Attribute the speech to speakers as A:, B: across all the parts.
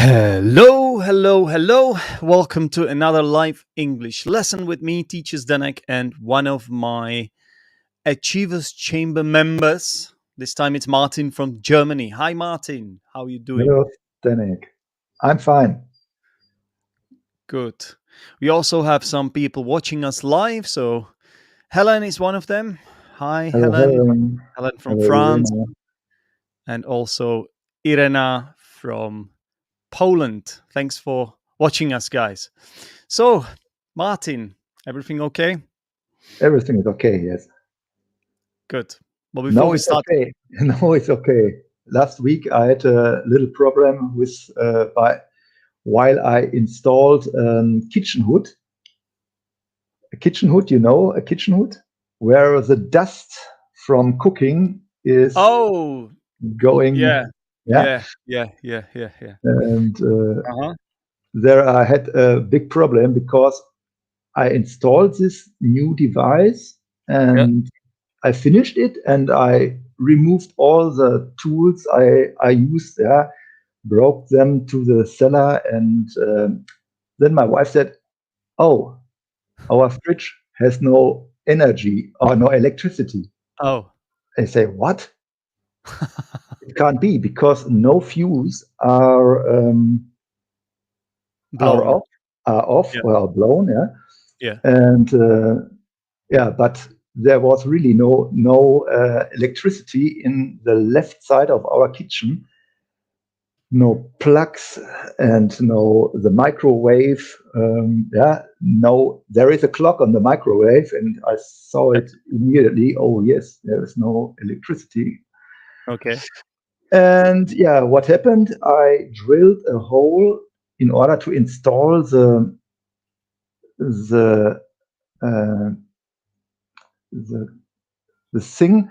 A: Hello, hello, hello. Welcome to another live English lesson with me, teacher Zdenek, and one of my Achievers Chamber members. This time it's Martin from Germany. Hi, Martin. How are you doing?
B: Hello, Zdenek. I'm fine.
A: Good. We also have some people watching us live. So Helen is one of them. Hi,
B: Hello,
A: Helen.
B: Helen.
A: Helen from
B: Hello,
A: France,
B: Irina.
A: and also Irena from Poland. Thanks for watching us, guys. So, Martin, everything okay?
B: Everything is okay, yes.
A: Good. Well, before
B: No,
A: we
B: it's
A: start,
B: okay. No, it's okay. Last week I had a little problem with while I installed kitchen hood. A kitchen hood, a kitchen hood, where the dust from cooking is
A: oh,
B: going.
A: yeah,
B: Yeah,
A: yeah.
B: and
A: Uh-huh.
B: there I had a big problem because I installed this new device
A: Yeah.
B: and I finished it and I removed all the tools I used there, broke them to the cellar, and then my wife said, "Oh, our fridge has no energy or no electricity."
A: Oh,
B: I say, "What? It can't be because no fuse are
A: blown.
B: off, are off
A: Yeah,
B: or blown, yeah."
A: yeah.
B: And yeah, but there was really no electricity in the left side of our kitchen, no plugs and no the microwave. Yeah, no, there is a clock on the microwave, and I saw it immediately. Oh yes, there is no electricity.
A: Okay.
B: And yeah, what happened? I drilled a hole in order to install the uh, the the thing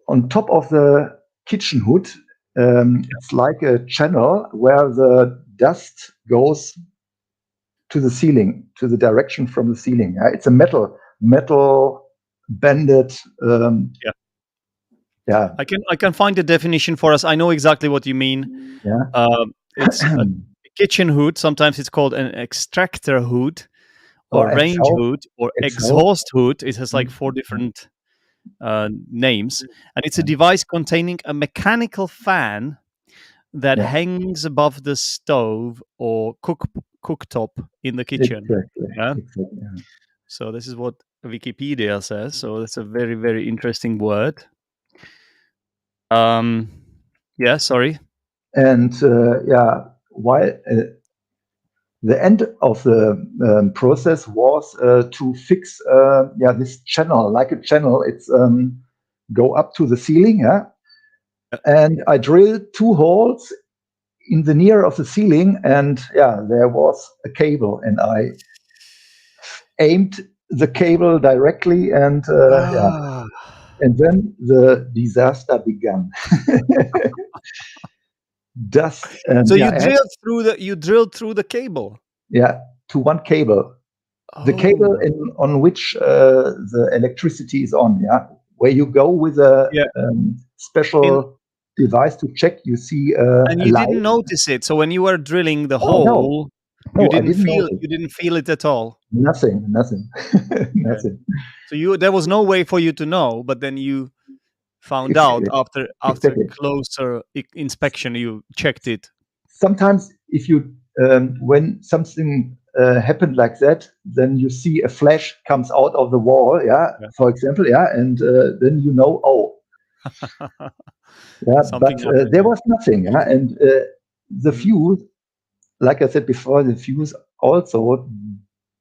B: on top of the kitchen hood. It's like a channel where the dust goes to the ceiling, to the direction from the ceiling. Yeah? It's a metal banded.
A: Yeah.
B: Yeah,
A: I can find the definition for us. I know exactly what you mean.
B: yeah,
A: It's a kitchen hood. Sometimes it's called an extractor hood or
B: or
A: range
B: exhaust.
A: hood or
B: Exhaust.
A: exhaust hood. It has like four different names, and it's a device containing a mechanical fan that
B: Yeah,
A: hangs above the stove or cooktop in the kitchen.
B: exactly,
A: Yeah.
B: exactly. Yeah.
A: So this is what Wikipedia says. So that's a very, very interesting word. Um, yeah. Sorry.
B: And yeah, while the end of the process was to fix yeah, this channel, like a channel. It's go up to the ceiling, yeah. And I drilled 2 holes in the near of the ceiling, and yeah, there was a cable, and I aimed the cable directly, and yeah,
A: Ah.
B: and then the disaster began. Dust and
A: So
B: yeah,
A: you drilled through the cable.
B: yeah, to one cable. The cable
A: Oh.
B: on which the electricity is on, yeah, where you go with a
A: Yeah. In
B: special device to check. You see
A: and
B: a
A: you
B: light.
A: didn't notice it. So when you were drilling the
B: Oh no,
A: hole,
B: no, I didn't notice.
A: you didn't feel it at all.
B: Nothing,
A: Okay.
B: nothing.
A: So there was no way for you to know, but then you found out
B: Exactly,
A: after
B: exactly.
A: closer inspection. You checked it.
B: Sometimes, if you when something happened like that, then you see a flash comes out of the wall, yeah,
A: Yeah.
B: for example, yeah, and then you know, oh, yeah,
A: Something
B: but
A: happened.
B: there
A: Yeah.
B: was nothing, yeah, and the
A: Mhm.
B: fuse, like I said before, the fuse also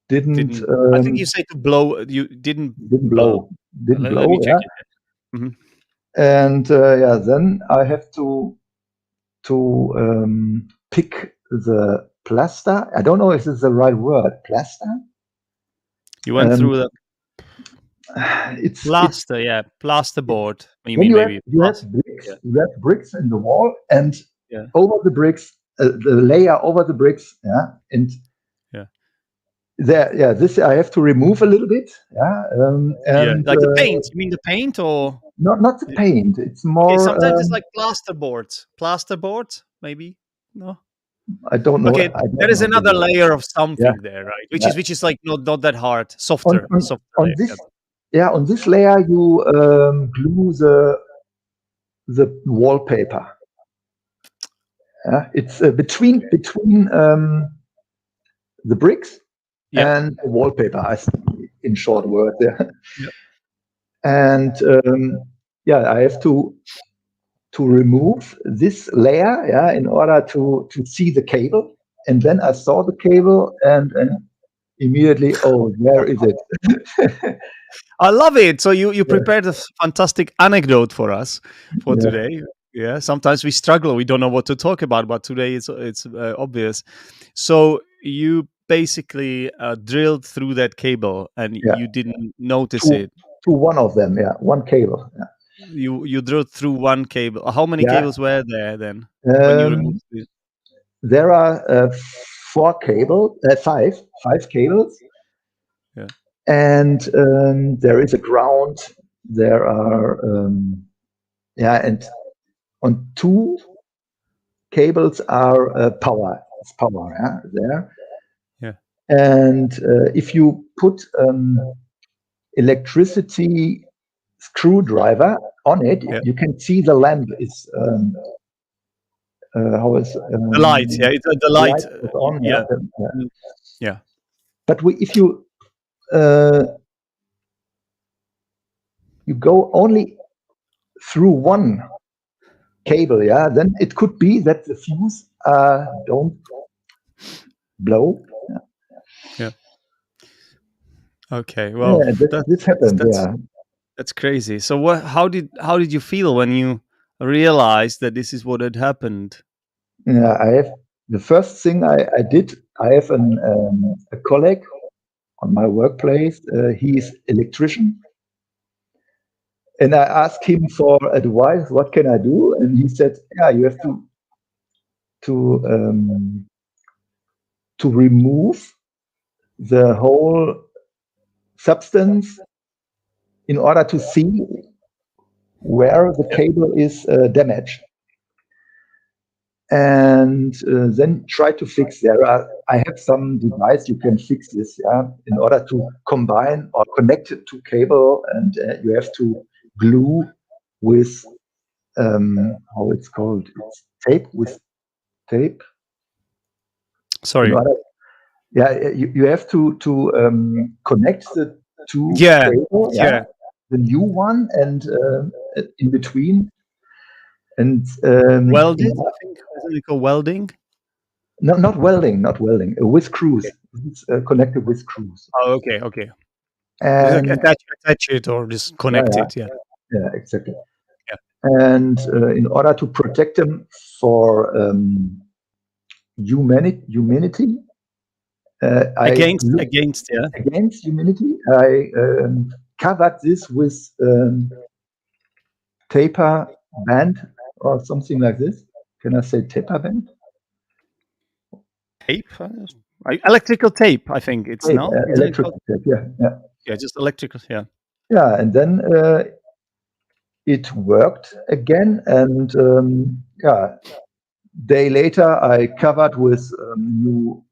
B: didn't
A: Didn't I think you say to blow? You didn't
B: didn't
A: blow.
B: blow, didn't
A: Let me
B: blow,
A: check
B: yeah,
A: it. Mhm.
B: and yeah, then I have to pick the plaster. I don't know if this is the right word, plaster.
A: You went
B: Um,
A: through the
B: it's
A: plaster, yeah, plasterboard. You
B: when
A: mean maybe
B: you have
A: plaster?
B: bricks,
A: Yeah,
B: in the wall, and
A: yeah,
B: over the bricks, the layer over the bricks, yeah, and
A: yeah,
B: there, yeah, this I have to remove a little bit, yeah,
A: yeah.
B: and
A: Like the paint. You mean the paint, or
B: not the paint. It's
A: okay?
B: more
A: Sometimes it's like plasterboard. Plasterboard, maybe. No.
B: I don't know.
A: Okay,
B: I
A: there
B: don't
A: is
B: know.
A: another layer of
B: Yeah,
A: something there, right? Which
B: yeah.
A: is like not that hard,
B: On
A: softer,
B: on,
A: softer
B: on
A: layer.
B: this, yeah, on this layer you glue the wallpaper. Yeah, it's between the bricks
A: Yeah.
B: and the wallpaper. In short words, yeah.
A: Yeah.
B: And yeah, I have to remove this layer, yeah, in order to see the cable. And then I saw the cable and immediately, oh, where is it?
A: I love it. So you
B: Yeah,
A: prepared a fantastic anecdote for us for
B: yeah,
A: today. Yeah. Sometimes we struggle. We don't know what to talk about, but today it's obvious. So you basically drilled through that cable and
B: yeah.
A: you didn't notice
B: To
A: it.
B: one of them, yeah, one cable. Yeah.
A: You drilled through one cable. How many
B: Yeah.
A: cables were there then when you removed
B: Um,
A: it?
B: there are five cables,
A: Yeah.
B: and there is a ground. There are yeah, and on two cables are power. It's power, yeah, there.
A: Yeah.
B: And if you put electricity screwdriver on it,
A: Yeah.
B: you can see the lamp is how is
A: The light. Yeah. It's the
B: the
A: light.
B: light is on. Yeah,
A: Yeah.
B: yeah.
A: Mm, yeah.
B: But if you you go only through one cable, yeah, then it could be that the fuse don't blow.
A: Yeah. Okay. Well,
B: Yeah, this happened.
A: that's
B: Yeah,
A: that's crazy. So what? How did you feel when you realized that this is what had happened?
B: yeah. I have the first thing I did. I have a colleague on my workplace. He's electrician, and I asked him for advice. What can I do? And he said, "Yeah, you have to um, to remove the whole substance in order to see where the
A: Yeah.
B: cable is damaged, and then try to fix. I have some device you can fix this, yeah, in order to combine or connect it to cable, and you have to glue with how it's called. It's tape with tape. In
A: Sorry.
B: order, yeah, you have to connect the two
A: Yeah.
B: cable, yeah,
A: Yeah.
B: the new one, and in between, and
A: Welded. I think isn't it called welding?
B: not welding, with
A: Okay.
B: screws. It's connected with screws.
A: Oh, okay. Okay. Just like
B: And
A: attach it or just
B: yeah,
A: connect
B: yeah,
A: it. Yeah.
B: yeah, exactly.
A: Yeah.
B: And in order to protect them for humanity, I look
A: Against. Yeah.
B: against humanity. I covered this with taper band or something like this. Can I say taper band?
A: Tape. Electrical tape. I think it's
B: Tape,
A: no. Isn't it called?
B: electrical tape. Yeah, yeah,
A: Yeah. Just electrical. Yeah.
B: yeah. And then it worked again, and yeah, day later I covered with new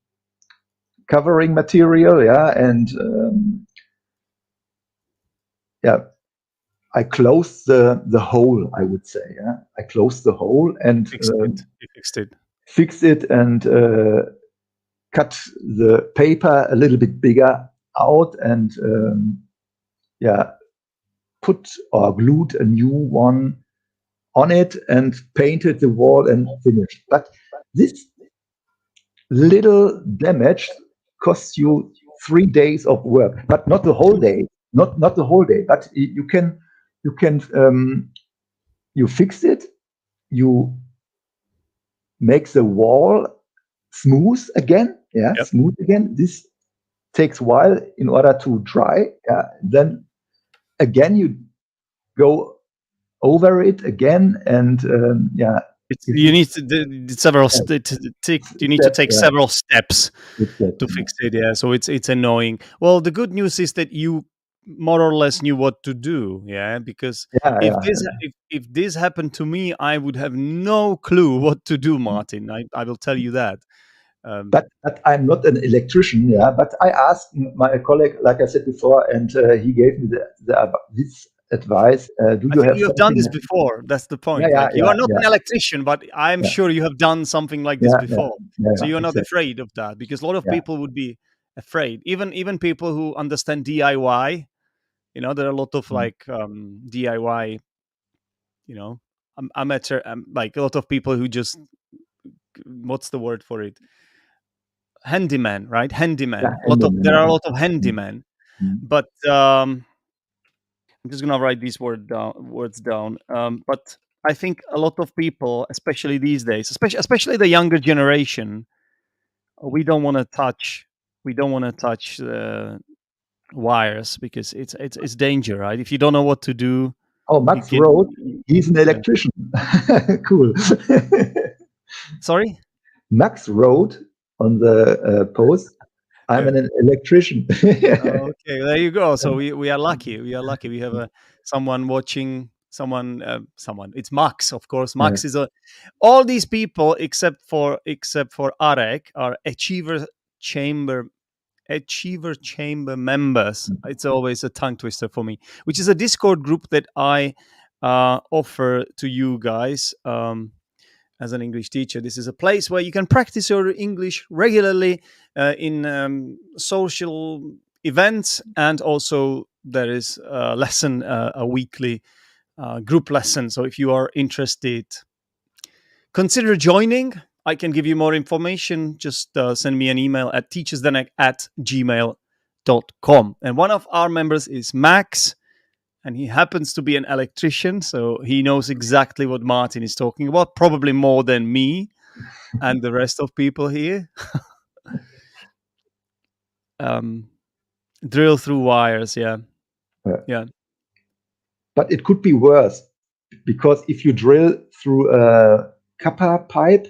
B: covering material, yeah, and yeah, I closed the hole, I would say, yeah, I closed the hole and
A: Fixed it. You fixed it.
B: fixed it and cut the paper a little bit bigger out, and yeah, put or glued a new one on it and painted the wall and finished. But this little damage costs you 3 days of work, but not the whole day. Not the whole day, but you fix it. You make the wall smooth again. Yeah,
A: Yep.
B: smooth again. This takes a while in order to dry. Yeah, then again you go over it again, and yeah, if
A: You
B: it's
A: need to do several. You need to
B: steps,
A: take
B: yeah,
A: several steps
B: it's that.
A: to fix it. Yeah. So it's annoying. Well, the good news is that you more or less knew what to do. Yeah, because
B: Yeah,
A: if
B: yeah.
A: if this happened to me, I would have no clue what to do, Martin. I will tell you that. Um,
B: But I'm not an electrician, yeah. But I asked my colleague, like I said before, and he gave me this advice. Do
A: I
B: you
A: think
B: have
A: you have done
B: something?
A: this before. That's the
B: Yeah,
A: point.
B: yeah,
A: Like, you
B: yeah,
A: are not
B: yeah,
A: an electrician, but I'm
B: yeah,
A: sure you have done something like this
B: yeah, yeah,
A: before.
B: yeah,
A: So
B: yeah,
A: you're not
B: exactly.
A: afraid of that, because a lot of
B: Yeah.
A: people would be afraid. Even people who understand DIY. There are a lot of
B: Mm.
A: like DIY. Amateur. Like a lot of people who just, what's the word for it? Handyman, right?
B: Yeah,
A: Handyman.
B: and then,
A: There are a lot of
B: mm,
A: handyman,
B: mm.
A: but I'm just gonna write these words down. But I think a lot of people, especially these days, especially the younger generation, we don't want to touch. We don't want to touch wires, because it's danger, right? If you don't know what to do,
B: Oh,
A: you
B: Max
A: get.
B: wrote he's an
A: Yeah.
B: electrician. Cool.
A: Sorry.
B: Max wrote on the post, I'm
A: Yeah.
B: an electrician.
A: Okay, there you go. So we are lucky. We are lucky. We have someone watching. Someone. It's Max, of course.
B: Yeah.
A: Max is all these people except for Arek are Achiever Chamber members. It's always a tongue twister for me. Which is a Discord group that I offer to you guys. As an English teacher, this is a place where you can practice your English regularly in social events, and also there is a lesson, a weekly group lesson. So if you are interested, consider joining. I can give you more information. Just send me an email at teachersdenek@gmail.com. And one of our members is Max, and he happens to be an electrician, so he knows exactly what Martin is talking about, probably more than me and the rest of people here. um, Drill through wires, yeah. Yeah.
B: But it could be worse, because if you drill through a copper pipe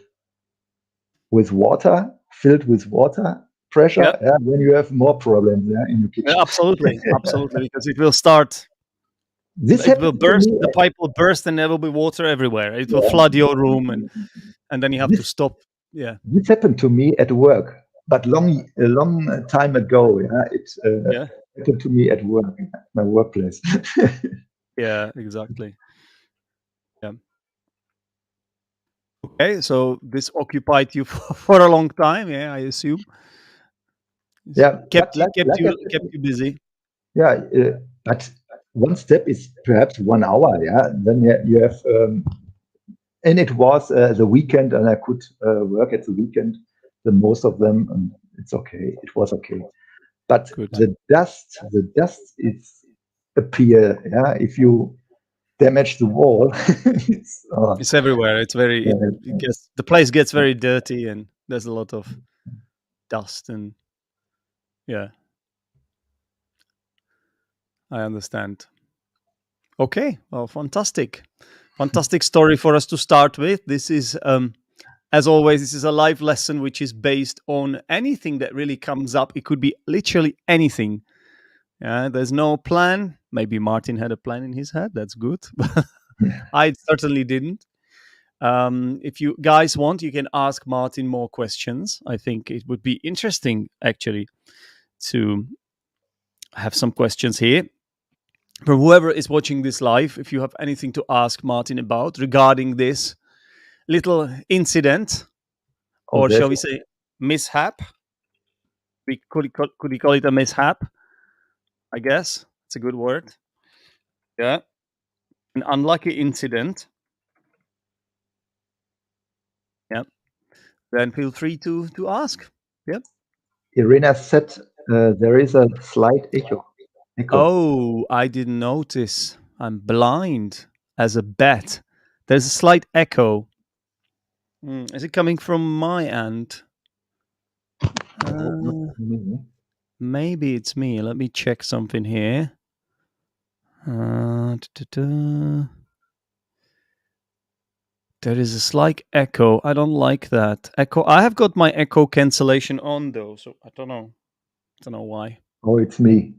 B: with water, filled with water pressure,
A: Yeah,
B: yeah, then you have more problems, yeah, in your
A: yeah,
B: kitchen.
A: absolutely, because it will start.
B: This
A: It will
B: happened to
A: burst.
B: me.
A: The pipe will burst, and there will be water everywhere. It will
B: Yeah,
A: flood your room, and then you have to
B: this
A: stop. Yeah,
B: this happened to me at work, but a long time ago. Yeah, it
A: yeah,
B: happened to me at work, my workplace.
A: yeah, exactly. Yeah. Okay, so this occupied you for a long time. Yeah, I assume. It's
B: Yeah, but like I said,
A: kept you busy.
B: yeah, but one step is perhaps 1 hour. Yeah, then you have, and it was the weekend, and I could work at the weekend. The most of them, and it's okay. It was okay. But
A: Good.
B: the dust is appear. Yeah, if you damage the wall, it's,
A: It's everywhere. It's very. It gets the place gets very dirty, and there's a lot of dust, and yeah, I understand. Okay, well, fantastic story for us to start with. This is, as always, this is a live lesson which is based on anything that really comes up. It could be literally anything. Yeah, there's no plan. Maybe Martin had a plan in his head. That's good. I certainly didn't. If you guys want, you can ask Martin more questions. I think it would be interesting, actually, to have some questions here. For whoever is watching this live, if you have anything to ask Martin about regarding this little incident,
B: oh,
A: or
B: there's
A: shall we say mishap? Could we call it a mishap? I guess it's a good word. Yeah, an unlucky incident. Yeah, then feel free to ask. Yeah.
B: Irina said there is a slight echo.
A: Oh, I didn't notice. I'm blind as a bat. There's a slight echo. Is it coming from my end?
B: No, not
A: Uh,
B: me.
A: Maybe it's me. Let me check something here. Da-da-da. There is a slight echo. I don't like that echo. I have got my echo cancellation on though, so I don't know. Don't know why.
B: Oh, it's me.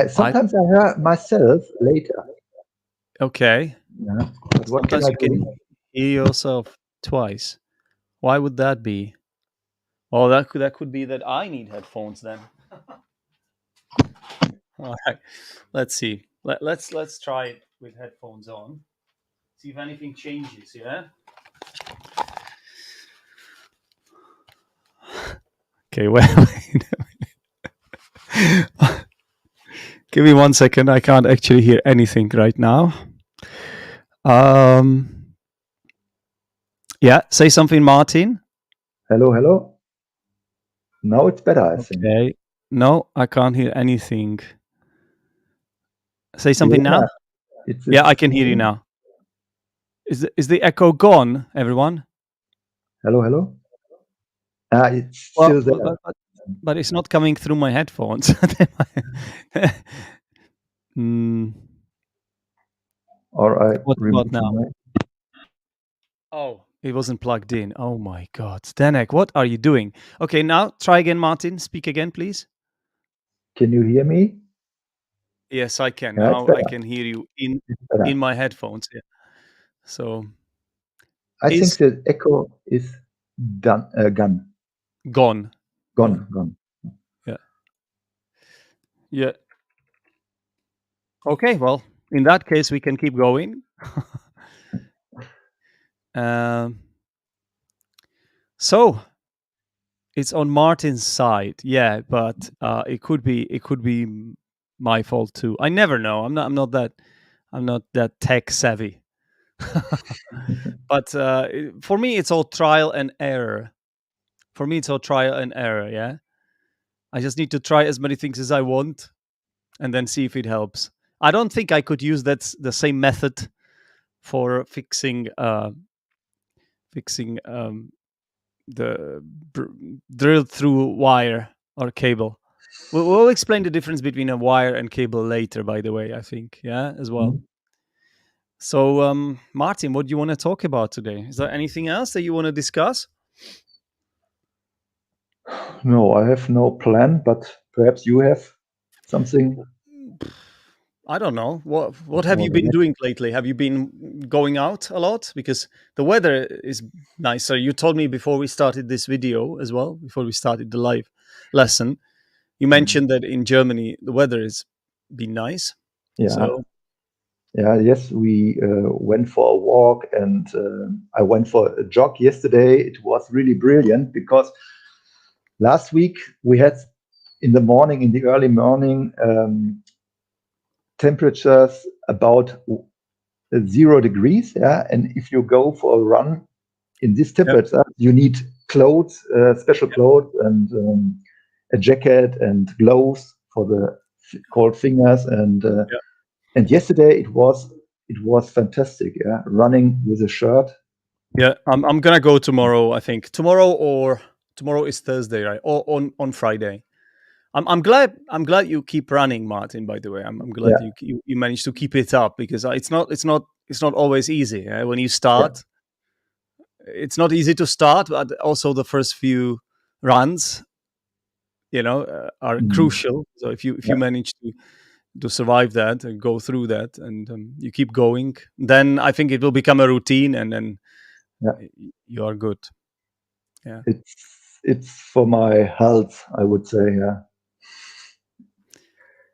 B: Sometimes I hear myself later.
A: Okay.
B: Yeah. But what can
A: Sometimes
B: I
A: you can
B: do?
A: hear yourself twice. Why would that be? Well, that could be that I need headphones then. All right. Let's see. Let's try it with headphones on. See if anything changes. Yeah. Okay. Well, give me 1 second. I can't actually hear anything right now. Yeah. Say something, Martin.
B: Hello, hello. Now it's better, I think.
A: Okay. No, I can't hear anything. Say something now.
B: Yeah,
A: Yeah, I can hear you now. Is the echo gone, everyone?
B: Hello, hello. It's
A: Well,
B: still there.
A: but it's not coming through my headphones. Hmm.
B: All right.
A: What about
B: Remove
A: now?
B: my.
A: Oh, it wasn't plugged in. Oh my God, Zdenek, what are you doing? Okay, now try again, Martin. Speak again, please.
B: Can you hear me?
A: Yes, I can.
B: Yeah, it's
A: Now I
B: better.
A: can hear you
B: It's better.
A: in my headphones. Yeah. So
B: I think
A: is
B: the echo is done. Gone.
A: gone.
B: Gone. Gone.
A: Yeah. Yeah. Okay. Well, in that case, we can keep going. um. So it's on Martin's side, yeah, but it could be my fault too. I never know. I'm not that tech savvy. But for me, it's all trial and error. For me, it's all trial and error. Yeah, I just need to try as many things as I want, and then see if it helps. I don't think I could use the same method for fixing the drilled through wire or cable. We'll explain the difference between a wire and cable later, by the way, I think, yeah, as well.
B: Mhm.
A: So, Martin, what do you want to talk about today? Is there anything else that you want to discuss?
B: No, I have no plan, but perhaps you have something.
A: I don't know. What have
B: Or
A: you
B: the
A: been
B: next.
A: doing lately? Have you been going out a lot? Because the weather is nicer. You told me before we started this video as well, before we started the live lesson, you mentioned that in Germany the weather has been nice.
B: Yeah.
A: So
B: Yeah. Yes, we went for a walk, and I went for a jog yesterday. It was really brilliant because last week we had in the early morning, temperatures about 0 degrees. Yeah, and if you go for a run in this
A: yeah,
B: temperature, you need clothes, special clothes, and a jacket and gloves for the cold fingers.
A: yeah.
B: And yesterday it was fantastic. Yeah, running with a shirt.
A: Yeah, I'm gonna go tomorrow. I think tomorrow is Thursday, right? Or on Friday. I'm glad you keep running, Martin. By the way, I'm glad
B: Yeah,
A: you managed to keep it up because it's not always easy. When you
B: yeah,
A: start, it's not easy to start, but also the first few runs, are
B: mm,
A: crucial. So if you
B: yeah.
A: manage to survive that and go through that, and you keep going, then I think it will become a routine, and then
B: Yeah.
A: you are good. Yeah.
B: It's for my health, I would say. Yeah,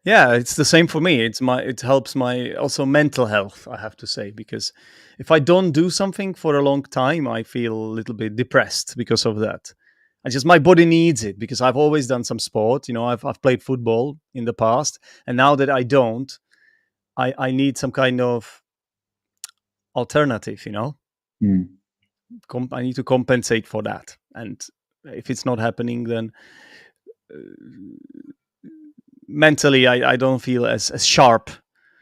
A: Yeah, it's the same for me. It helps my also mental health, I have to say, because if I don't do something for a long time, I feel a little bit depressed because of that. My body needs it because I've always done some sport. I've played football in the past, and now that I don't, I need some kind of alternative.
B: mm,
A: I need to compensate for that, and if it's not happening, then mentally I don't feel as sharp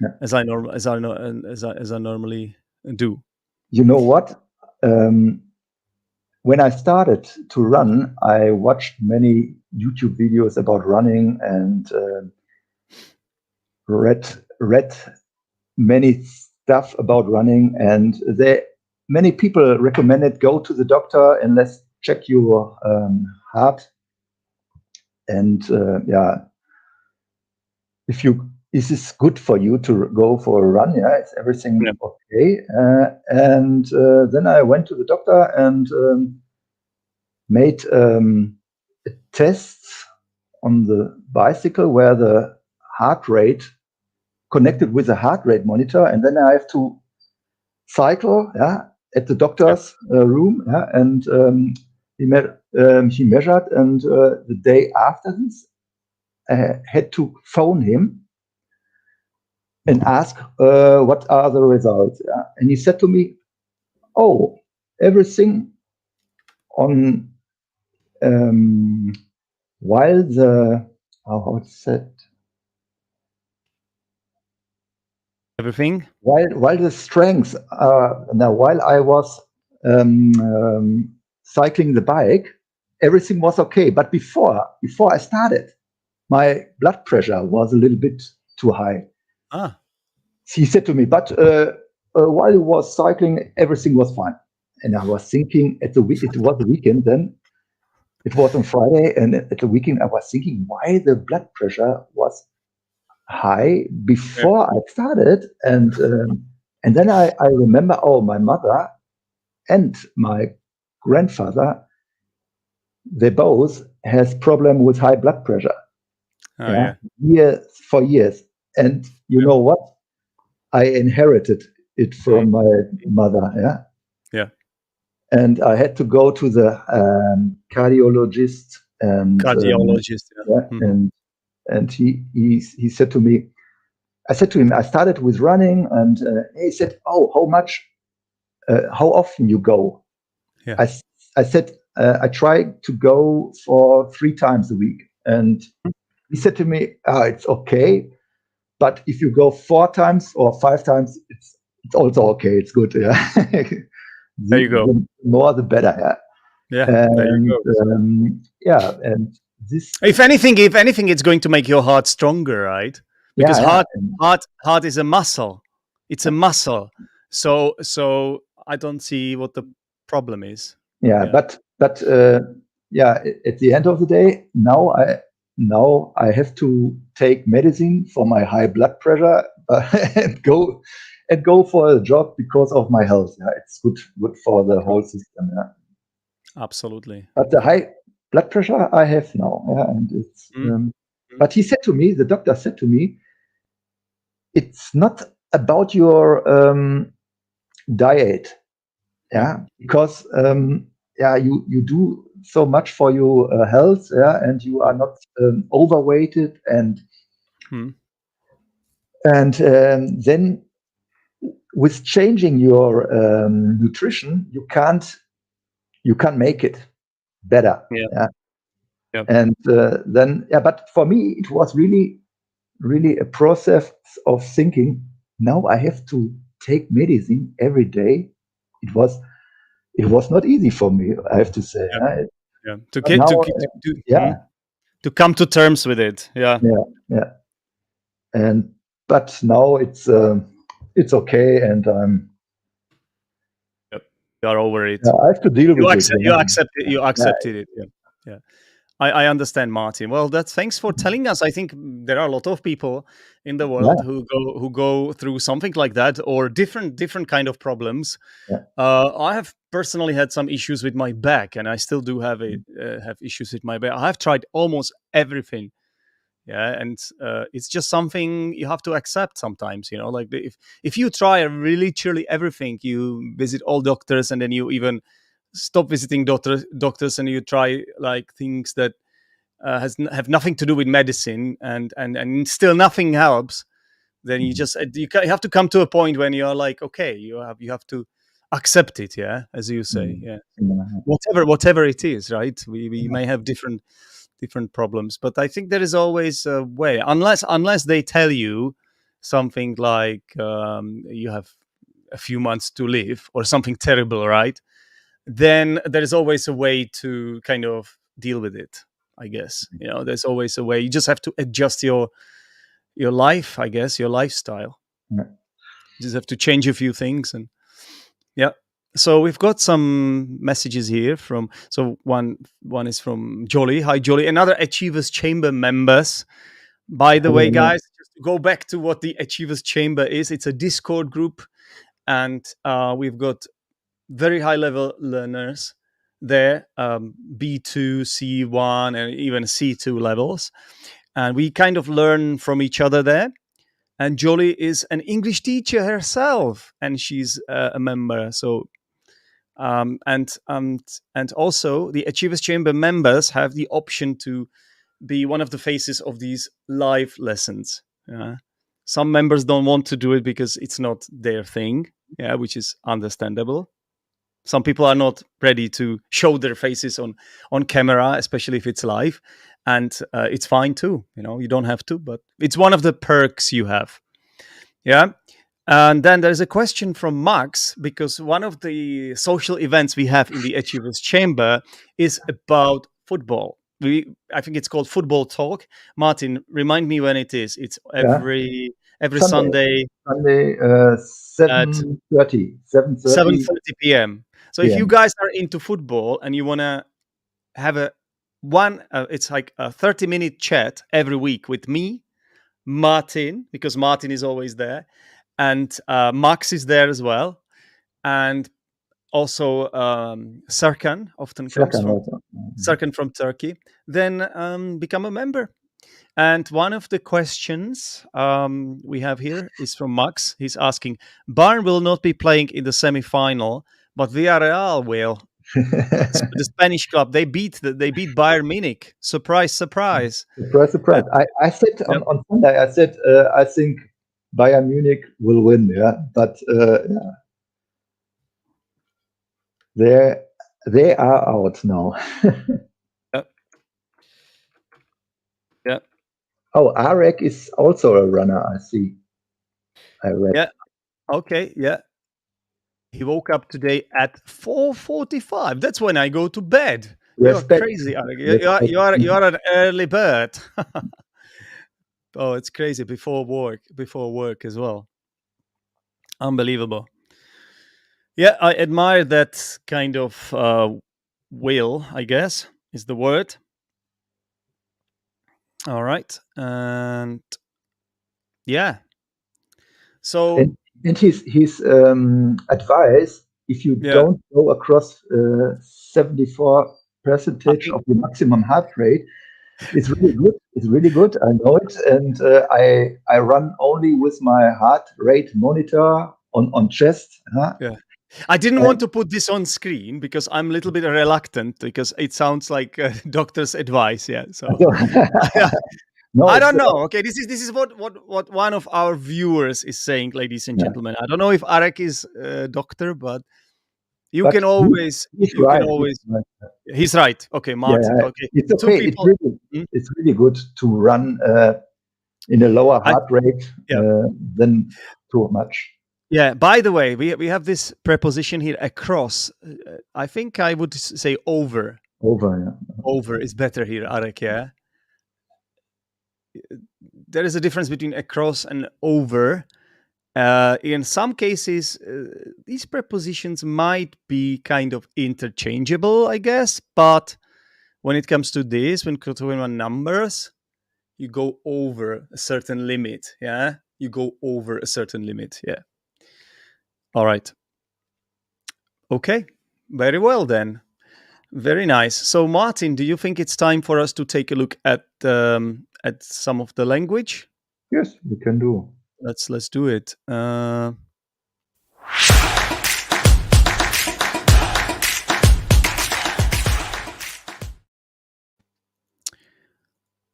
B: yeah.
A: as I norm as I know as I normally do.
B: You know what? Um, when I started to run, I watched many YouTube videos about running and read many stuff about running, and many people recommended go to the doctor and let's check your heart. And yeah, is this good for you to go for a run? Yeah, is everything
A: Yeah.
B: okay? And then I went to the doctor and made tests on the bicycle where the heart rate connected with a heart rate monitor, and then I have to cycle, yeah, at the doctor's room, yeah, and he measured, and the day after this, I had to phone him and ask what are the results, yeah? And he said to me, "Oh, everything on while the how it's said."
A: Everything.
B: While the strengths now while I was cycling the bike, everything was okay. But before I started, my blood pressure was a little bit too high. He said to me, but while you was cycling, everything was fine. And I was thinking it was the weekend then. It was on Friday, and at the weekend I was thinking why the blood pressure was high before I started, and then I remember, oh, my mother and my grandfather, they both has problem with high blood pressure. For years, and you know what? I inherited it from my mother.
A: Yeah.
B: And I had to go to the cardiologist, and and he said to me, I said to him, I started with running, and he said, "Oh, how often you go?"
A: Yeah.
B: I said, I try to go for 3 times a week, and he said to me, "It's okay, but if you go 4 times or 5 times, it's also okay. It's good." Yeah.
A: There you go.
B: The more, the better. Yeah.
A: Yeah.
B: And,
A: there you go.
B: Yeah, and this.
A: If anything, it's going to make your heart stronger, right? Because heart is a muscle. It's a muscle. So I don't see what the problem is.
B: Yeah. But yeah, at the end of the day, now I have to take medicine for my high blood pressure and go for a jog because of my health. Yeah, it's good for the whole system. Yeah.
A: Absolutely.
B: But the high blood pressure I have now, yeah, and it's. But he said to me, the doctor said to me, it's not about your diet, yeah, because you do so much for your health, yeah, and you are not overweighted, and then with changing your nutrition, you can't make it better.
A: Yeah.
B: And then but for me it was really a process of thinking, now I have to take medicine every day. It was not easy for me, I have to say.
A: To come to terms with it. Yeah.
B: And but now it's okay, and
A: you are over it.
B: I have to deal with it.
A: You accepted it. Yeah. I understand, Martin. Well, thanks for telling us. I think there are a lot of people in the world who go through something like that, or different kind of problems. I have personally had some issues with my back, and I still do have issues with my back. I have tried almost everything. Yeah, and it's just something you have to accept sometimes. Like if you try literally everything, you visit all doctors, and then you even stop visiting doctors, and you try like things that have nothing to do with medicine, and still nothing helps. Then you just you have to come to a point when you're like, okay, you have to accept it. Yeah, as you say. Yeah, whatever it is, right? We may have different problems, but I think there is always a way, unless they tell you something like you have a few months to live or something terrible, right? Then there is always a way to kind of deal with it, I guess. There's always a way. You just have to adjust your life, I guess, your lifestyle. You just have to change a few things. And so we've got some messages here one is from Jolly. Hi, Jolly. Another Achievers Chamber members. By the way, guys, go back to what the Achievers Chamber is. It's a Discord group, and we've got very high level learners there, B2, C1, and even C2 levels. And we kind of learn from each other there. And Jolie is an English teacher herself, and she's a member. So, and also the Achievers Chamber members have the option to be one of the faces of these live lessons. Some members don't want to do it because it's not their thing, which is understandable. Some people are not ready to show their faces on camera, especially if it's live, and it's fine too. You don't have to, but it's one of the perks you have. Yeah. And then there's a question from Max, because one of the social events we have in the Achievers Chamber is about football. I think it's called Football Talk. Martin, remind me when it is. It's every Sunday.
B: Sunday, 7:30.
A: 7:30 p.m. So if you guys are into football and you want to have it's like a 30-minute chat every week with me, Martin, because Martin is always there, and Max is there as well, and also Serkan often comes Serkan from Turkey, then become a member. And one of the questions we have here is from Max. He's asking, Bayern will not be playing in the semi-final, but Villarreal will. The Spanish club, they beat Bayern Munich. Surprise, surprise.
B: Surprise. I said on Sunday, I said I think Bayern Munich will win, but they are out now.
A: Yeah.
B: Oh, Arek is also a runner, I see. I read.
A: Yeah. Okay, yeah. He woke up today at 4:45. That's when I go to bed. You're crazy, Arek. You are an early bird. Oh, it's crazy. Before work as well. Unbelievable. Yeah, I admire that kind of will, I guess, is the word. All right. And yeah. So
B: and his advice, if you don't go across 74% of the maximum heart rate, it's really good. It's really good. I know it, and I run only with my heart rate monitor on chest.
A: Yeah. I didn't want to put this on screen because I'm a little bit reluctant, because it sounds like a doctor's advice. Yeah. So no, I don't know. Okay, this is what one of our viewers is saying, ladies and gentlemen. I don't know if Arek is a doctor, but you can always. He's right. Okay, Martin.
B: Yeah,
A: okay,
B: it's okay. It's really good to run in a lower heart rate than too much.
A: Yeah. By the way, we have this preposition here, across. I think I would say over. Over is better here, Arek. Yeah. There is a difference between across and over. In some cases, these prepositions might be kind of interchangeable, I guess. But when it comes to this, when talking about numbers, you go over a certain limit. Yeah, you go over a certain limit. Yeah. All right. Okay. Very well then. Very nice. So, Martin, do you think it's time for us to take a look at some of the language?
B: Yes, we can do.
A: Let's do it.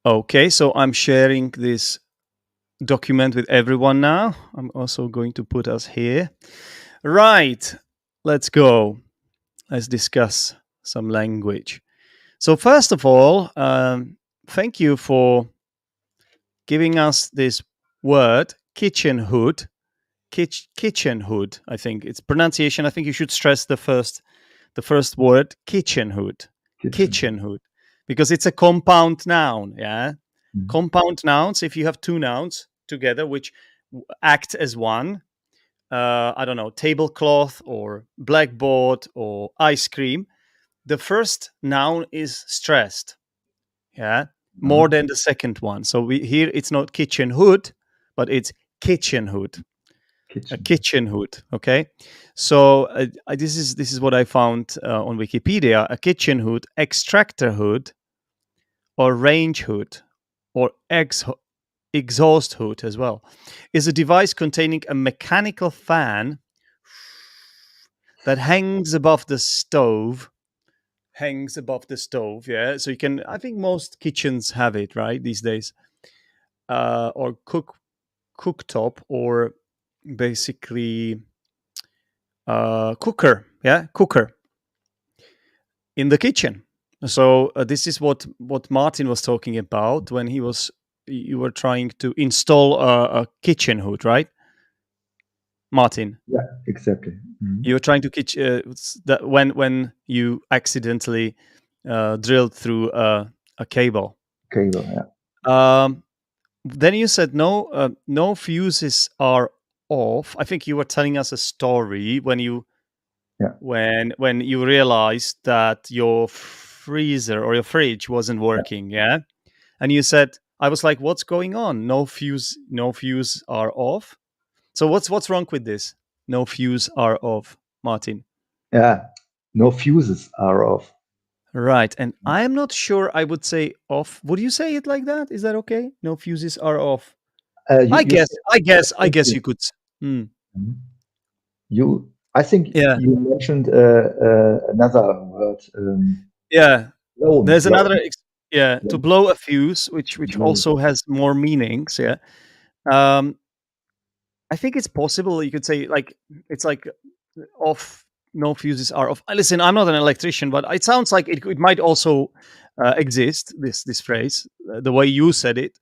A: Okay, so I'm sharing this document with everyone now. I'm also going to put us here. Right, let's go. Let's discuss some language. So first of all, thank you for giving us this word, kitchen hood. Kitchen hood, I think. It's pronunciation. I think you should stress the first word, kitchen hood. Kitchen hood. Because it's a compound noun, yeah? Mm-hmm. Compound nouns, if you have two nouns together which act as one, I don't know, tablecloth or blackboard or ice cream, the first noun is stressed, yeah, more than the second one. So here it's not kitchen hood, but it's kitchen hood. A
B: Kitchen.
A: kitchen hood. Okay, so this is what I found on Wikipedia. A kitchen hood, extractor hood, or range hood, or exhaust hood as well, is a device containing a mechanical fan that hangs above the stove. Yeah, so you can. I think most kitchens have it, right, these days, or cooktop, or basically cooker. Yeah, cooker in the kitchen. So this is what Martin was talking about when you were trying to install a kitchen hood, right, Martin?
B: Yeah, exactly.
A: You were trying to that when you accidentally drilled through a cable.
B: Cable. Yeah.
A: Then you said no fuses are off. I think you were telling us a story when you
B: Yeah.
A: when you realized that your freezer or your fridge wasn't working, yeah? And you said, I was like, what's going on? No fuse are off. So what's wrong with this? No fuse are off, Martin.
B: Yeah. No fuses are off.
A: Right. And I'm not sure I would say off. Would you say it like that? Is that okay? No fuses are off.
B: You,
A: I
B: you
A: guess
B: said
A: I guess you could.
B: Mhm. I think
A: Yeah.
B: you mentioned another word.
A: Yeah.
B: Blown.
A: There's another to
B: Blown.
A: blow a fuse, which
B: Blown.
A: also has more meanings, yeah. Um I think it's possible you could say like it's like off, no fuses are off. Listen, I'm not an electrician, but it sounds like it might also exist, this phrase, the way you said it.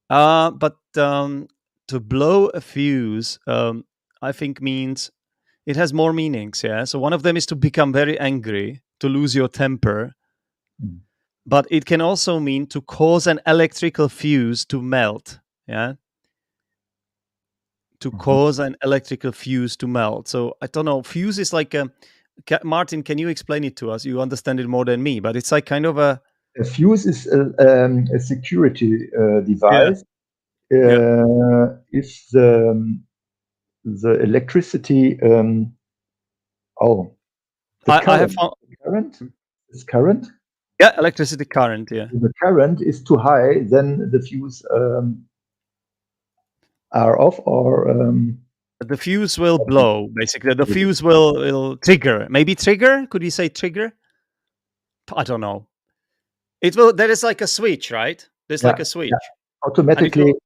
A: But to blow a fuse, I think means it has more meanings. Yeah. So one of them is to become very angry, to lose your temper,
B: Mm.
A: but it can also mean to cause an electrical fuse to melt. Yeah. To
B: Mhm.
A: cause an electrical fuse to melt. So I don't know. Fuse is like a. Martin, can you explain it to us? You understand it more than me, but it's like kind of a.
B: A fuse is a security
A: Yeah.
B: device.
A: Yeah.
B: If the electricity, oh, the
A: I have
B: current,
A: found.
B: current is current.
A: Yeah, electricity current. Yeah.
B: If the current is too high, then the fuse are off, or
A: The fuse will blow. Basically, the fuse will trigger. Maybe trigger. Could you say trigger? I don't know. It will. There is like a switch, right? There's like
B: yeah,
A: a
B: yeah,
A: switch, and it
B: automatically.
A: will.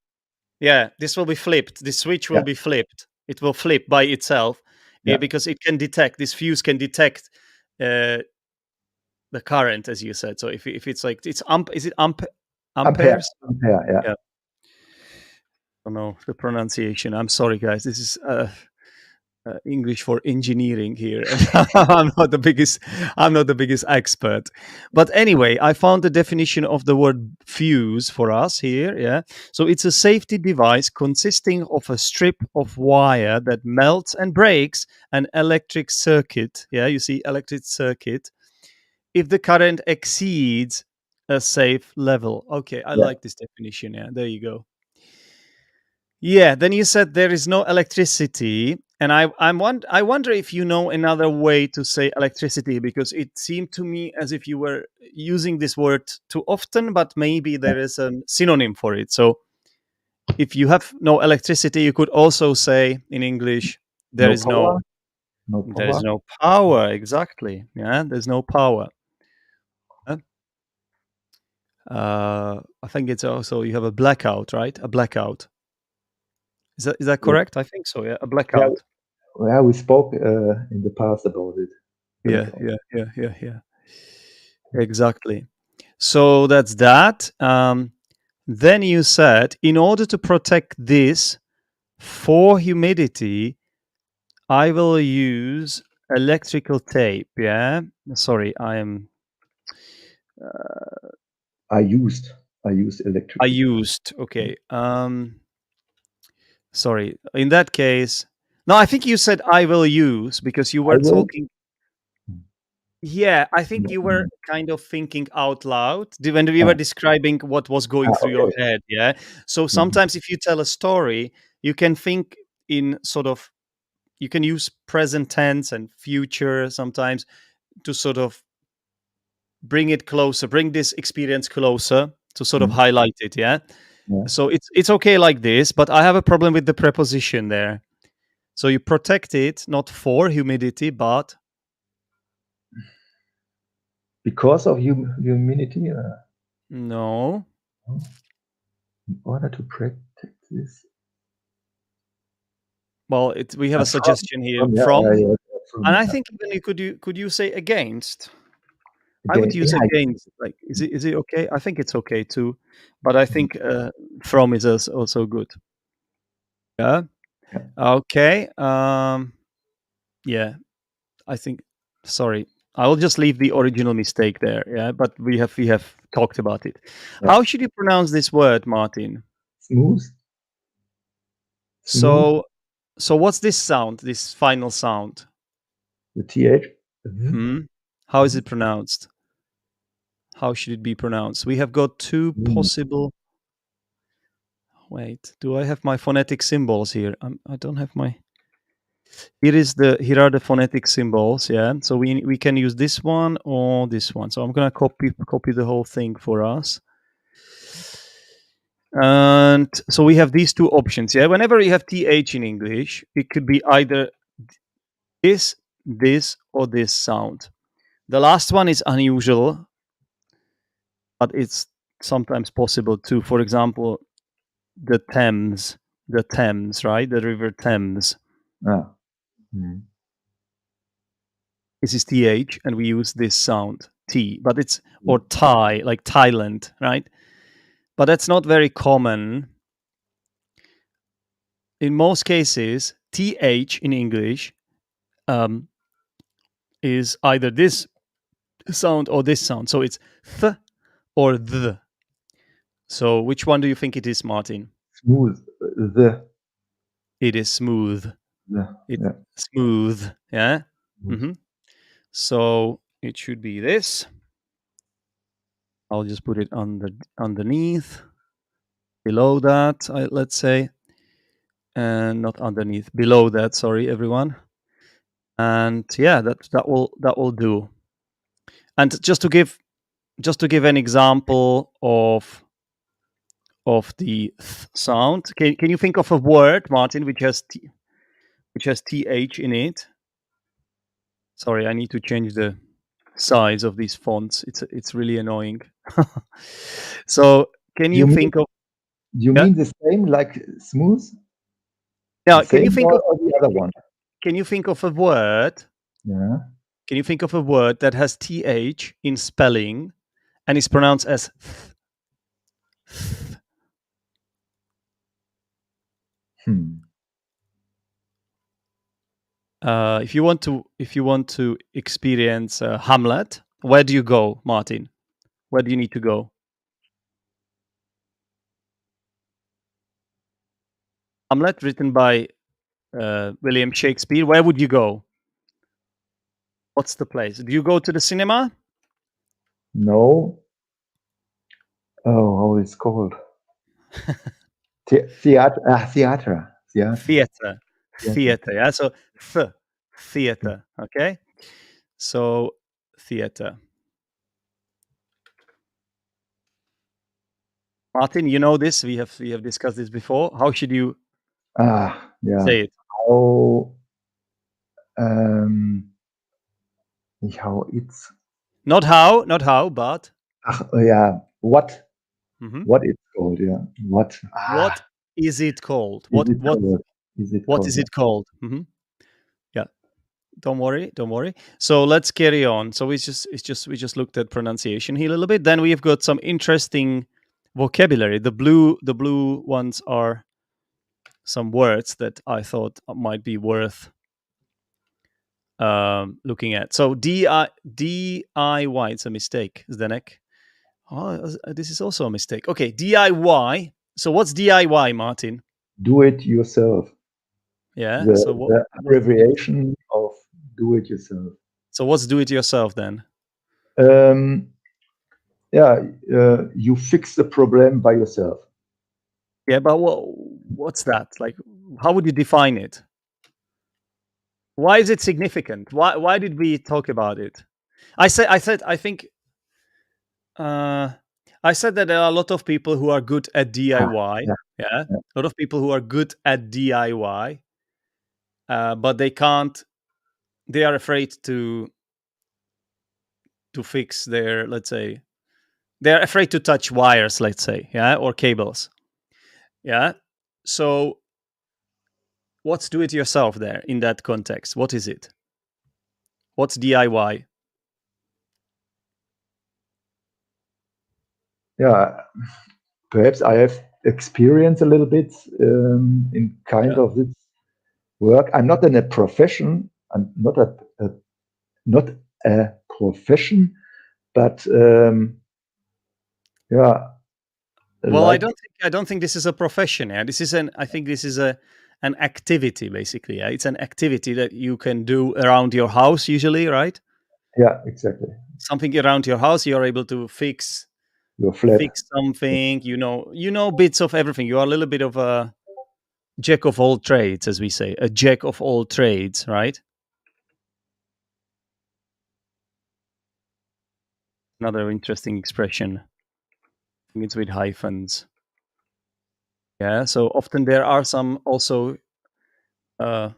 A: Yeah, this will be flipped. This switch will
B: Yeah,
A: be flipped. It will flip by itself,
B: yeah,
A: because it can detect. This fuse can detect uh, the current, as you said. So if it's like it's is it
B: ampere,
A: amperes?
B: ampere. Yeah,
A: Yeah, I don't know the pronunciation. I'm sorry, guys. This is English for engineering here, and I'm not the biggest expert. But anyway, I found the definition of the word fuse for us here. Yeah, so it's a safety device consisting of a strip of wire that melts and breaks an electric circuit. Yeah, you see, electric circuit if the current exceeds a safe level. Okay, I
B: yeah.
A: like this definition. Yeah, there you go. Yeah, then you said there is no electricity, and I wonder if you know another way to say electricity, because it seemed to me as if you were using this word too often, but maybe there is a synonym for it. So if you have no electricity, you could also say in English there
B: No
A: is no
B: power, no
A: there is
B: power.
A: no power. Exactly. Yeah, there's no power. Uh, I think it's also you have a blackout, right? A blackout. Is that
B: Yeah,
A: correct? I think so. Yeah, a
B: yeah,
A: blackout.
B: yeah, we spoke in the past about it.
A: Yeah,
B: Blackout.
A: yeah. Exactly. So that's that. Then you said, in order to protect this for humidity, I will use electrical tape. Yeah. Sorry,
B: I used, I used
A: I
B: electrical.
A: used. Okay. Sorry. In that case, no, I think you said I will use because you
B: I
A: were
B: will.
A: talking. Yeah, I think you were kind of thinking out loud when we were describing what was going through your head. Yeah. So sometimes if you tell a story, you can think in sort of, you can use present tense and future sometimes to sort of bring it closer, bring this experience closer to sort of highlight it. Yeah. So it's okay like this, but I have a problem with the preposition there. So you protect it not for humidity, but
B: Because of humidity,
A: no.
B: in order to protect this.
A: Well, we have a suggestion here
B: from,
A: and I think even could you say against? I would use against. Like, is it okay? I think it's okay too, but I think from is also good. Yeah. Okay. Yeah. I think. Sorry, I will just leave the original mistake there. Yeah, but we have talked about it.
B: Yeah.
A: How should you pronounce this word, Martin?
B: Smooth.
A: So what's this sound? This final sound?
B: The th.
A: How is it pronounced? How should it be pronounced? We have got two possible. Wait, do I have my phonetic symbols here? I don't have my. Here are the phonetic symbols. Yeah, so we can use this one or this one. So I'm gonna copy the whole thing for us. And so we have these two options. Yeah, whenever you have th in English, it could be either this, or this sound. The last one is unusual, but it's sometimes possible too. For example, the Thames, right? The River Thames. This is th, and we use this sound t, but it's or Thai, like Thailand, right? But that's not very common. In most cases, th in English is either this sound or this sound. So it's th or th. So which one do you think it is, Martin?
B: Smooth.
A: It is smooth. It's smooth. Yeah. So it should be this. I'll just put it underneath, below that, let's say, and not underneath, below that. Sorry, everyone. And yeah, that will do. And just to give an example of the th sound, can you think of a word, Martin, which has th in it? Sorry, I need to change the size of these fonts. It's really annoying. So can you think of?
B: You mean the same like smooth?
A: Yeah. Can you think of
B: the other one?
A: Can you think of a word?
B: Yeah.
A: Can you think of a word that has th in spelling and is pronounced as th? If you want to experience Hamlet, where do you go, Martin? Where do you need to go? Hamlet, written by William Shakespeare. Where would you go? What's the place? Do you go to the cinema?
B: No. Oh, how it's called? Theater.
A: Theater. Yeah. So theater. Okay. So theater. Martin, you know this. We have discussed this before. How should you say it?
B: How it's
A: not how, but
B: what it's called? Yeah, what
A: is it called?
B: What
A: is it called? Yeah, don't worry. So let's carry on. So we just looked at pronunciation here a little bit. Then we've got some interesting vocabulary. The blue ones are some words that I thought might be worth looking at. So DIY, it's a mistake, Zdenek. Oh, this is also a mistake. Okay, DIY. So what's DIY, Martin?
B: Do it yourself.
A: Yeah.
B: The abbreviation of do it yourself.
A: So what's do it yourself then?
B: You fix the problem by yourself.
A: Yeah, but what's that? Like, how would you define it? Why is it significant? Why did we talk about it? I think I said that there are a lot of people who are good at DIY.
B: Yeah,
A: Yeah,
B: yeah.
A: a lot of people who are good at DIY, but they can't. They are afraid to fix their, let's say, they're afraid to touch wires, let's say, yeah, or cables. Yeah. So what's do it yourself there in that context? What is it? What's DIY?
B: Yeah, perhaps I have experience a little bit in kind
A: Yeah.
B: of this work. I'm not in a profession. I'm not not a profession, but yeah,
A: Well,
B: like
A: I don't think this is a profession. Yeah, this is I think this is an activity basically. Yeah? It's an activity that you can do around your house usually, right?
B: yeah, exactly.
A: Something around your house, you're able to
B: Your flat.
A: fix something. You know bits of everything. You are a little bit of a jack of all trades, as we say, a jack of all trades, right? Another interesting expression. I think it's with hyphens. Yeah. So often there are some also uh,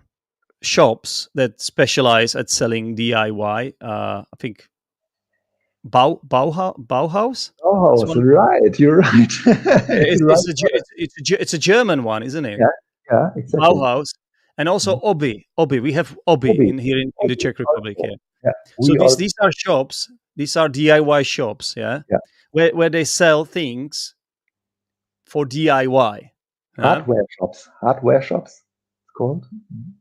A: shops that specialize at selling DIY. I think Bauhaus. It's
B: Oh,
A: one.
B: right. You're right. It's the right word.
A: It's a German one, isn't it?
B: Yeah, yeah, exactly.
A: Bauhaus, and also
B: Mhm.
A: Obi. Obi. We have Obi
B: Hobby,
A: in here in the
B: hobby
A: Czech Republic.
B: also.
A: Yeah.
B: Yeah,
A: So
B: we also.
A: these are shops. These are DIY shops. Yeah,
B: Yeah,
A: where they sell things for DIY. Yeah.
B: Hardware shops. It's called. Mhm.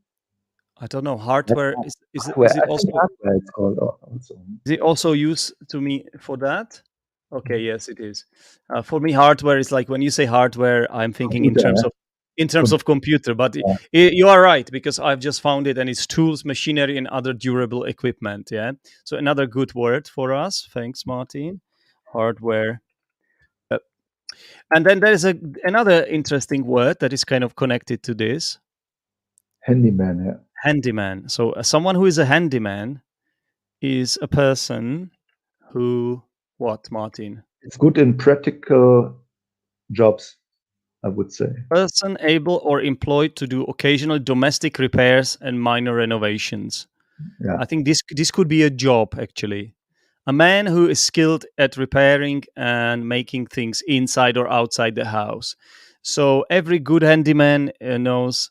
A: I don't know.
B: Yeah,
A: Hardware
B: hardware. I think
A: also
B: hardware it's called also.
A: is it also used to me for that? Okay, yes, it is. For me, hardware is like when you say hardware, I'm thinking
B: Computer. Yeah.
A: in terms of computer. But
B: Yeah.
A: you are right because I've just found it, and it's tools, machinery, and other durable equipment. Yeah. So another good word for us. Thanks, Martin. Hardware. Uh, and then there is another interesting word that is kind of connected to this.
B: Handyman. Yeah.
A: Handyman. So someone who is a handyman is a person who what, Martin?
B: It's good in practical jobs, I would say.
A: Person able or employed to do occasional domestic repairs and minor renovations.
B: Yeah.
A: I think this could be a job actually. A man who is skilled at repairing and making things inside or outside the house. So every good handyman knows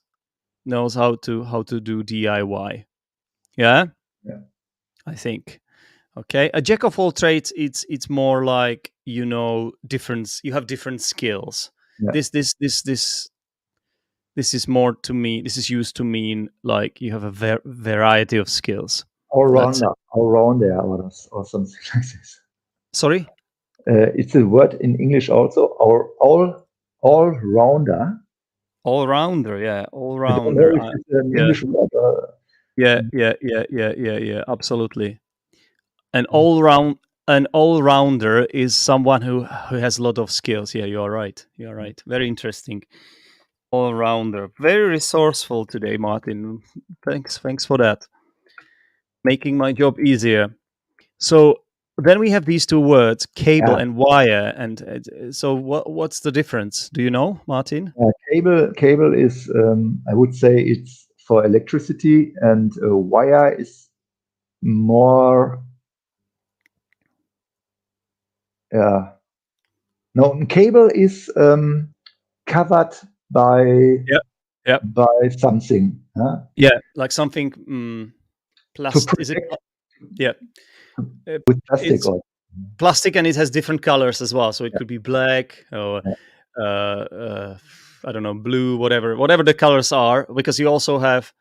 A: how to do DIY. Yeah,
B: Yeah.
A: I think. Okay, a jack of all trades. It's more like different. You have different skills.
B: Yeah.
A: This is more to me. This is used to mean like you have a variety of skills. Let's say.
B: All rounder, or something like this.
A: Sorry,
B: It's a word in English also. Or all rounder.
A: all rounder. Yeah, all
B: I don't know
A: rounder.
B: if it's an
A: Yeah,
B: English word.
A: yeah. Absolutely. An all rounder is someone who has a lot of skills. Yeah, you are right. You are right. Very interesting. All rounder. Very resourceful today, Martin. Thanks for that. Making my job easier. So then we have these two words, cable
B: Yeah.
A: and wire. And so what's the difference? Do you know, Martin?
B: Cable is, I would say, it's for electricity, and wire is more. Yeah. No, cable is covered by
A: Yeah. Yeah.
B: something, huh?
A: Yeah. Like something
B: To
A: plastic. Is it?
B: protect
A: Yeah.
B: with plastic
A: It's
B: or
A: plastic and it has different colors as well. So it
B: yeah,
A: could be black or
B: yeah.
A: I don't know, blue, whatever the colors are. Because you also have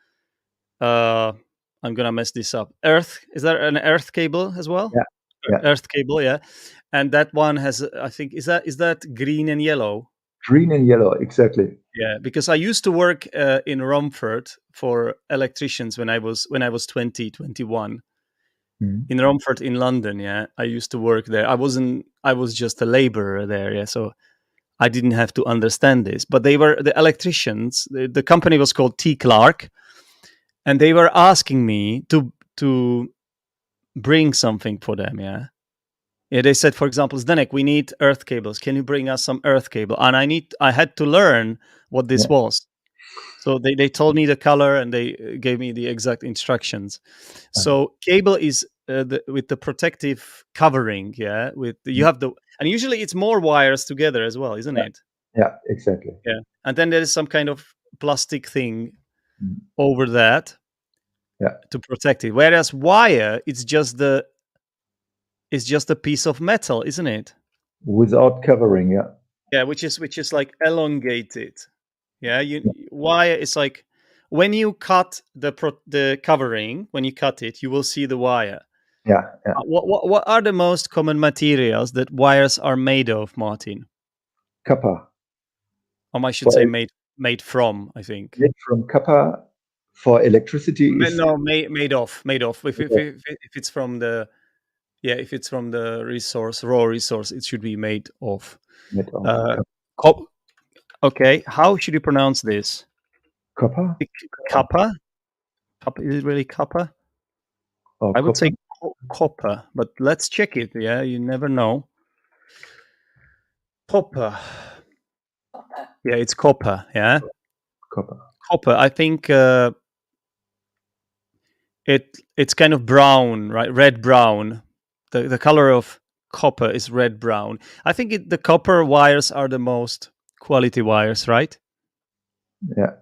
A: I'm gonna mess this up. Earth, is there an earth cable as well?
B: Yeah, yeah.
A: Earth cable, yeah. And that one has, I think, is that green and yellow?
B: Green and yellow, exactly.
A: Yeah, because I used to work in Romford for electricians when I was 20, 21. in Romford in London. Yeah, I used to work there. I was just a laborer there. Yeah, so I didn't have to understand this. But they were the electricians. The company was called T. Clark, and they were asking me to bring something for them. Yeah. Yeah, they said, for example, Zdenek, we need earth cables. Can you bring us some earth cable? And I had to learn what this
B: Yeah.
A: was. So they told me the color and they gave me the exact instructions. So cable is with the protective covering, yeah. With you have the, and usually it's more wires together as well, isn't
B: Yeah.
A: it?
B: Yeah, exactly.
A: Yeah, and then there is some kind of plastic thing
B: Mm.
A: over that,
B: Yeah.
A: to protect it. Whereas wire, it's just a piece of metal, isn't it?
B: Without covering, yeah.
A: Yeah, which is like elongated. Yeah, wire is like when you cut the covering, when you cut it, you will see the wire.
B: Yeah, yeah.
A: What are the most common materials that wires are made of, Martin?
B: Copper.
A: I should
B: For
A: say made from, I think.
B: made from copper for electricity is
A: No, made of. If it's from the, yeah, if it's from the raw resource, it should be made of.
B: made of
A: Cop- okay, how should you pronounce this?
B: copper
A: Kappa? Is it really kappa?
B: or
A: I would
B: copper.
A: say copper, but let's check it. Yeah, you never know. Copper. Yeah, it's copper. Yeah,
B: Copper.
A: copper. I think it's kind of brown, right? Red brown. The color of copper is red brown. I think the copper wires are the most quality wires, right?
B: Yeah.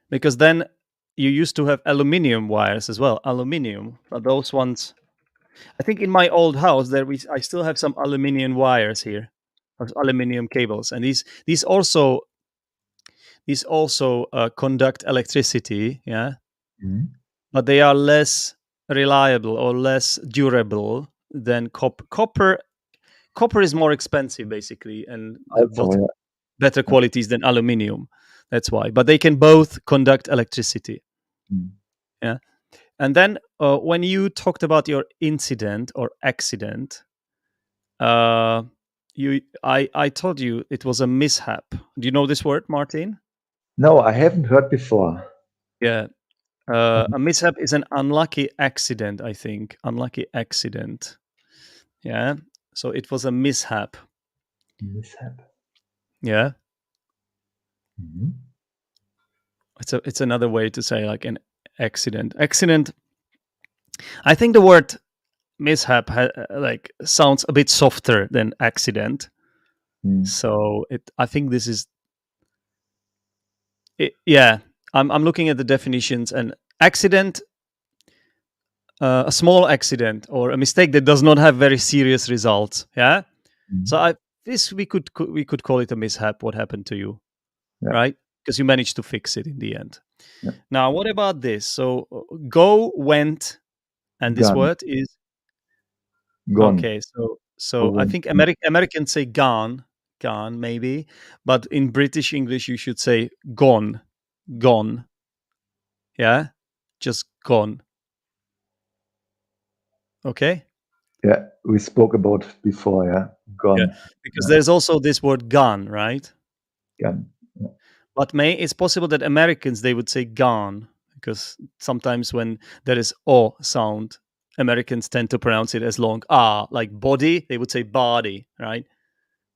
A: Because then you used to have aluminium wires as well. Aluminium, but those ones. I think in my old house I still have some aluminium wires here, or aluminium cables, and these also conduct electricity. Yeah,
B: Mhm.
A: but they are less reliable or less durable than copper. Copper is more expensive, basically, and
B: Also, yeah.
A: better qualities than aluminium. That's why. But they can both conduct electricity.
B: Mm.
A: Yeah. And then when you talked about your incident or accident, I told you it was a mishap. Do you know this word, Martin?
B: No, I haven't heard before.
A: Yeah. A mishap is an unlucky accident, I think. Unlucky accident. Yeah. So it was a mishap.
B: Mishap.
A: Yeah.
B: Mhm.
A: It's another way to say like an accident. Accident. I think the word mishap like sounds a bit softer than accident.
B: Mm.
A: So I think this is it, yeah. I'm looking at the definitions, and accident, a small accident or a mistake that does not have very serious results. Yeah.
B: Mhm.
A: So we could call it a mishap. What happened to you,
B: Yeah.
A: right? Because you managed to fix it in the end.
B: Yeah.
A: Now, what about this? So go, went, and this
B: Gone.
A: word is
B: Gone.
A: okay.
B: Go
A: So I
B: went.
A: think Americans say gone maybe, but in British English you should say gone. Yeah, just gone. Okay.
B: Yeah, we spoke about before. Yeah,
A: Yeah,
B: gone.
A: because there's also this word gone, right?
B: Gone. Yeah.
A: But it's possible that Americans they would say gone, because sometimes when there is o sound, Americans tend to pronounce it as long ah, like body. They would say body, right?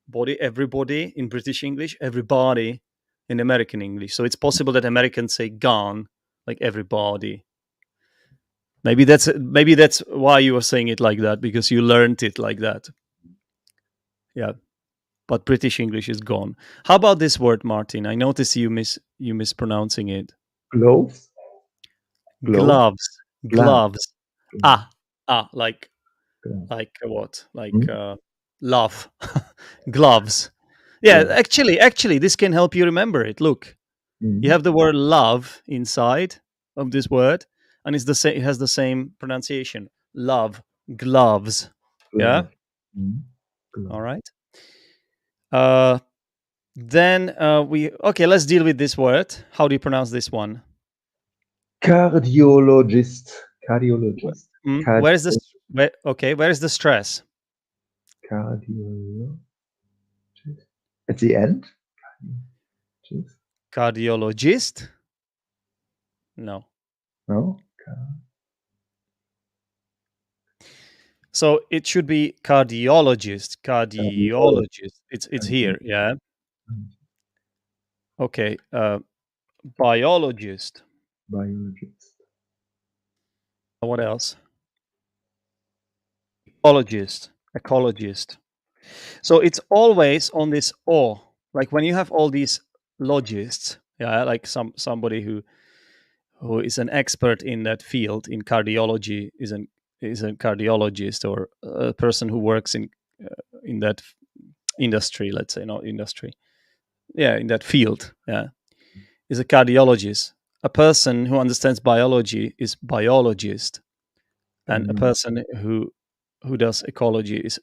A: Body, everybody in British English, everybody in American English. So it's possible that Americans say gone, like everybody. Maybe that's why you were saying it like that, because you learned it like that. Yeah. But British English is gone. How about this word, Martin? I notice you mispronouncing it.
B: Gloves. Gloves.
A: Gloves.
B: Gloves.
A: Gloves. Ah, like
B: Gloves.
A: what? Like
B: Mm.
A: love. Gloves. Yeah,
B: Gloves.
A: actually, this can help you remember it. Look, you
B: Mm.
A: have the word love inside of this word, and it's the same. It has the same pronunciation. Love. Gloves. Yeah.
B: Glove. Mm. Glove.
A: All right. Uh, then let's deal with this word. How do you pronounce this one?
B: Cardiologist. Cardiologist.
A: Where is the where is the stress?
B: Cardiologist. At the end?
A: Cardiologist? No.
B: No?
A: So it should be cardiologist. Cardiologist. It's here, yeah. Okay. Biologist.
B: Biologist.
A: What else? Ecologist. Ecologist. So it's always on this or. Like when you have all these logists, yeah, like somebody who is an expert in that field in cardiology is a cardiologist, or a person who works in that industry, let's say, not industry, yeah, in that field, yeah, is a cardiologist. A person who understands biology is biologist, and a person who does ecology is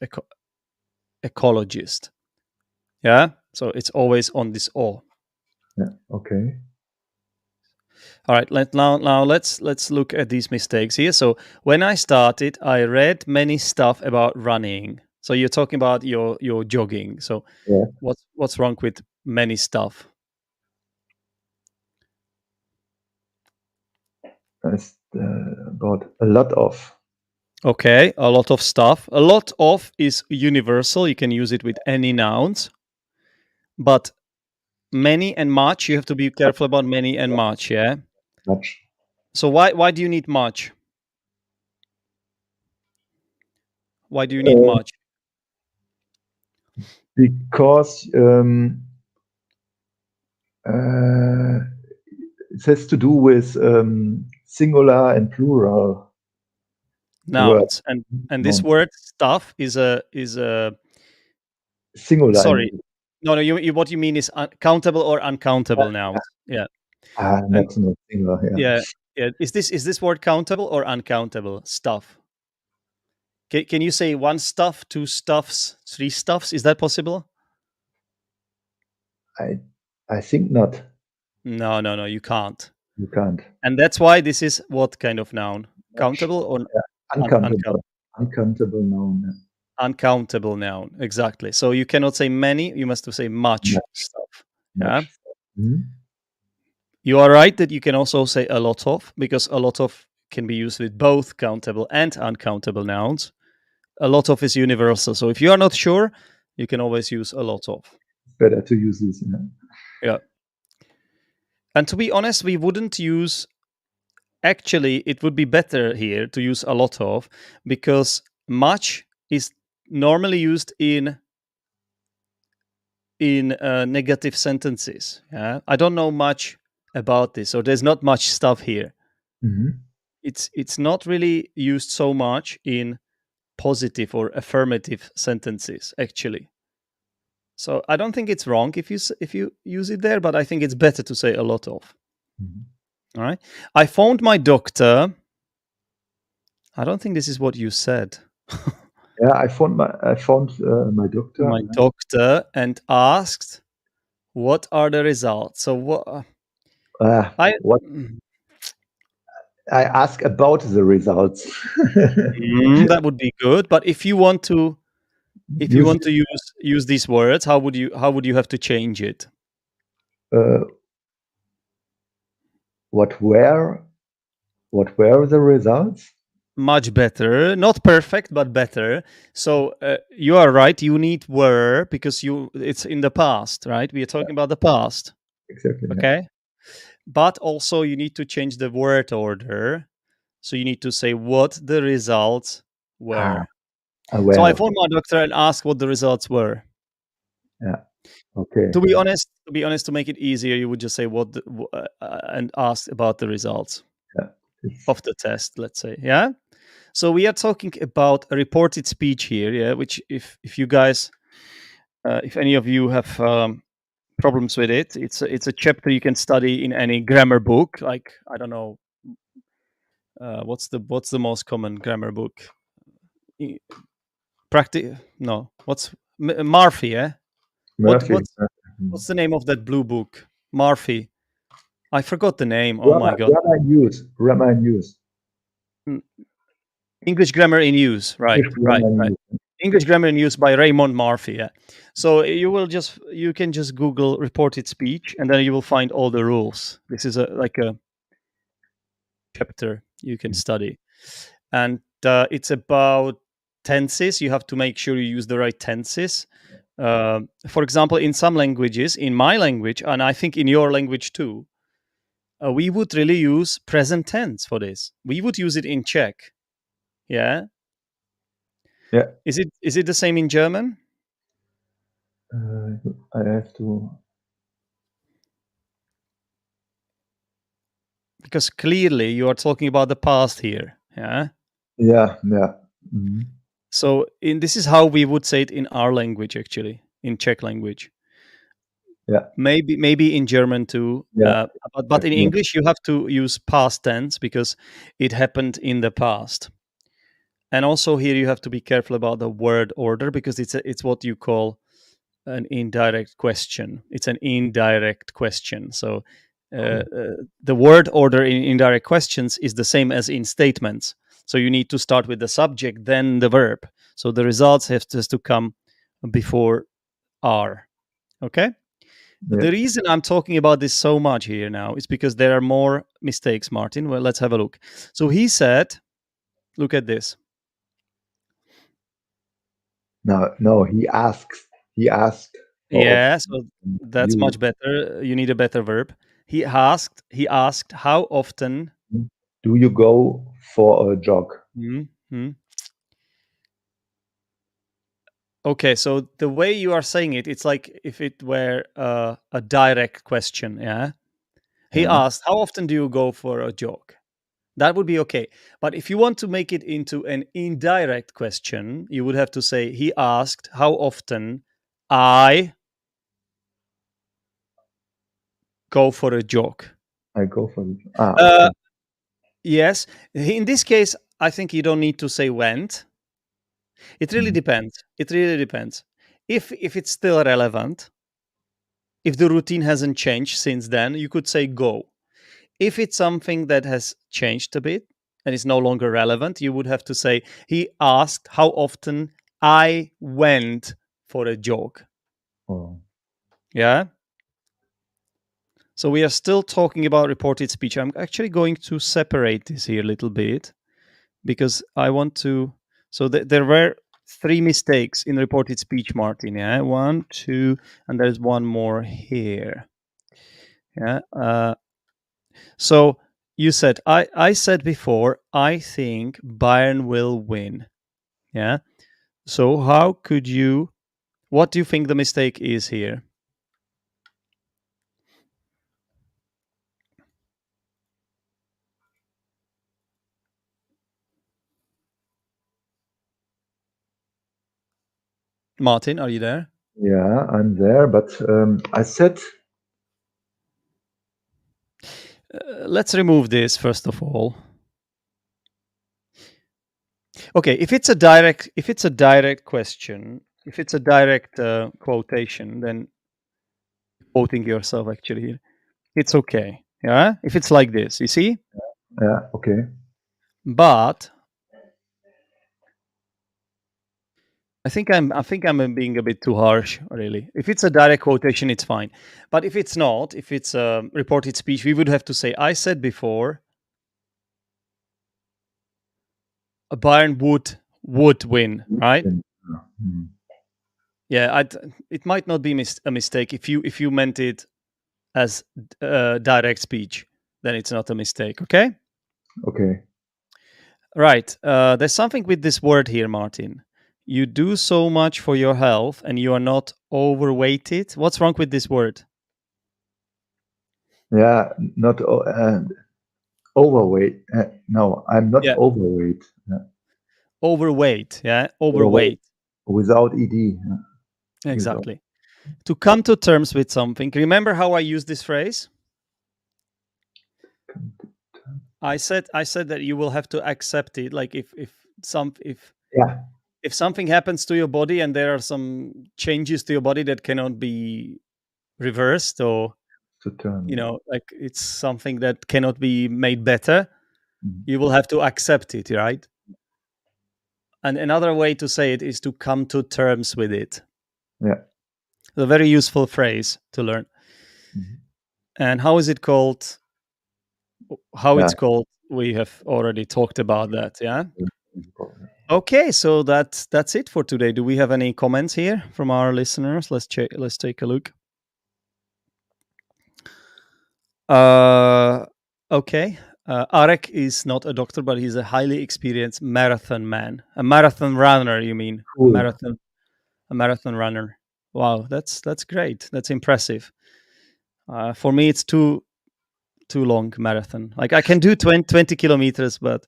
A: ecologist. Yeah, so it's always on this or.
B: Yeah. Okay.
A: All right, now let's look at these mistakes here. So when I started, I read many stuff about running. So you're talking about your jogging. So
B: Yeah.
A: what's wrong with many stuff?
B: That's about a lot of.
A: Okay, a lot of stuff. A lot of is universal. You can use it with any nouns. But many and much, you have to be careful about many and much, yeah?
B: Much.
A: So why do you need much? Why do you need much?
B: Because it has to do with singular and plural
A: Nouns.
B: words.
A: And this word stuff is a
B: Singular.
A: sorry. No, you what you mean is countable or uncountable nouns. Yeah.
B: Not singular.
A: Yeah. Yeah. Is this word countable or uncountable? Stuff. Can you say one stuff, two stuffs, three stuffs? Is that possible?
B: I think not.
A: No, you can't.
B: You can't.
A: And that's why this is what kind of noun? Countable or
B: uncountable? Uncountable noun. Yeah.
A: Uncountable noun, exactly. So you cannot say many, you must say much stuff. Yeah. You are right that you can also say a lot of, because a lot of can be used with both countable and uncountable nouns. A lot of is universal. So if you are not sure, you can always use a lot of.
B: Better to use this.
A: Yeah. And to be honest, we wouldn't use, actually, it would be better here to use a lot of, because much is normally used in negative sentences. Yeah, I don't know much about this, so there's not much stuff here. It's not really used so much in positive or affirmative sentences, actually. So I don't think it's wrong if you use it there, but I think it's better to say a lot of. All right. I phoned my doctor. I don't think this is what you said.
B: Yeah, I found my doctor.
A: My doctor, and asked, what are the results? So what?
B: I ask about the results.
A: That would be good. But if you want to use these words, how would you have to change it?
B: What were the results?
A: Much better, not perfect, but better. So you are right. You need were, because it's in the past, right? We are talking about the past.
B: Exactly.
A: Okay. Yeah. But also you need to change the word order. So you need to say what the results were. So I phoned my doctor and asked what the results were.
B: Yeah. Okay.
A: To be honest, to make it easier, you would just say what and ask about the results of the test, let's say. Yeah. So we are talking about a reported speech here, yeah. Which, if you guys, if any of you have problems with it, it's a chapter you can study in any grammar book. Like, I don't know, what's the most common grammar book? No, what's Murphy? Yeah.
B: Murphy.
A: What's the name of that blue book? Murphy. I forgot the name. Oh my god.
B: Grammar News.
A: English Grammar in Use. Right,
B: English
A: right,
B: grammar
A: right.
B: use.
A: English Grammar in Use by Raymond Murphy. Yeah. So you can just Google reported speech, and then you will find all the rules. This is like a chapter you can study, and it's about tenses. You have to make sure you use the right tenses. For example, in some languages, in my language, and I think in your language too, we would really use present tense for this. We would use it in Czech. Yeah.
B: Yeah.
A: Is it the same in German?
B: I have to.
A: Because clearly you are talking about the past here. Yeah.
B: Yeah. Yeah. Mm-hmm.
A: So this is how we would say it in our language, actually, in Czech language.
B: Yeah.
A: Maybe in German too.
B: Yeah.
A: But in English you have to use past tense because it happened in the past. And also here you have to be careful about the word order because it's what you call an indirect question. It's an indirect question. So the word order in indirect questions is the same as in statements. So you need to start with the subject, then the verb. So the results have to come before are. Okay?
B: Yeah.
A: The reason I'm talking about this so much here now is because there are more mistakes, Martin. Well, let's have a look. So he said, look at this.
B: No, he asks. He asked.
A: Yeah, so that's
B: You
A: much better. You need a better verb. He asked how often
B: do you go for a jog?
A: Mm-hmm. Okay, so the way you are saying it, it's like if it were a direct question. Yeah. He
B: Yeah.
A: asked, "How often do you go for a jog?" That would be okay. But if you want to make it into an indirect question, you would have to say, "He asked, how often I go for a jog?"
B: I go for the.
A: Uh,
B: Okay.
A: yes. In this case, I think you don't need to say went. It really depends. It really depends. If it's still relevant, if the routine hasn't changed since then, you could say go. If it's something that has changed a bit and is no longer relevant, you would have to say, he asked how often I went for a jog.
B: Oh.
A: Yeah. So we are still talking about reported speech. I'm actually going to separate this here a little bit because I want to. So there were three mistakes in reported speech, Martin. Yeah. One, two, and there's one more here. Yeah. So you said I said before I think Bayern will win. Yeah. So how could you? What do you think the mistake is here? Martin, are you there?
B: Yeah, I'm there, but I said.
A: Let's remove this first of all. Okay, if it's a direct question, if it's a direct quotation, then quoting yourself actually here, it's okay. Yeah, if it's like this, you see.
B: Yeah. Okay.
A: But I think I'm being a bit too harsh, really. If it's a direct quotation, it's fine. But if it's not, if it's a reported speech, we would have to say, "I said before, Bayern would win," right?
B: Mm.
A: Yeah, it might not be a mistake if you meant it as direct speech, then it's not a mistake. Okay,
B: Okay.
A: right. There's something with this word here, Martin. You do so much for your health, and you are not overweighted. What's wrong with this word?
B: Yeah, not overweight. No, I'm not
A: Yeah,
B: overweight. Yeah.
A: overweight. Yeah,
B: Overweight
A: overweight.
B: without ed. Yeah. Without.
A: Exactly. To come to terms with something. Remember how I use this phrase? I said that you will have to accept it. Like
B: Yeah.
A: if something happens to your body and there are some changes to your body that cannot be reversed, or
B: To turn.
A: like it's something that cannot be made better,
B: Mm.
A: you will have to accept it, right? and another way to say it is to come to terms with it.
B: Yeah.
A: A very useful phrase to learn.
B: Mhm.
A: And how is it called? How
B: Yeah.
A: it's called? We have already talked about that. Yeah.
B: Yeah.
A: Okay, so that's it for today. Do we have any comments here from our listeners? Let's check. Let's take a look. Okay. Arek is not a doctor, but he's a highly experienced marathon man. A marathon runner, you mean?
B: Cool.
A: A marathon runner. Wow, that's great. That's impressive. For me, it's too long marathon. Like I can do 20 kilometers, but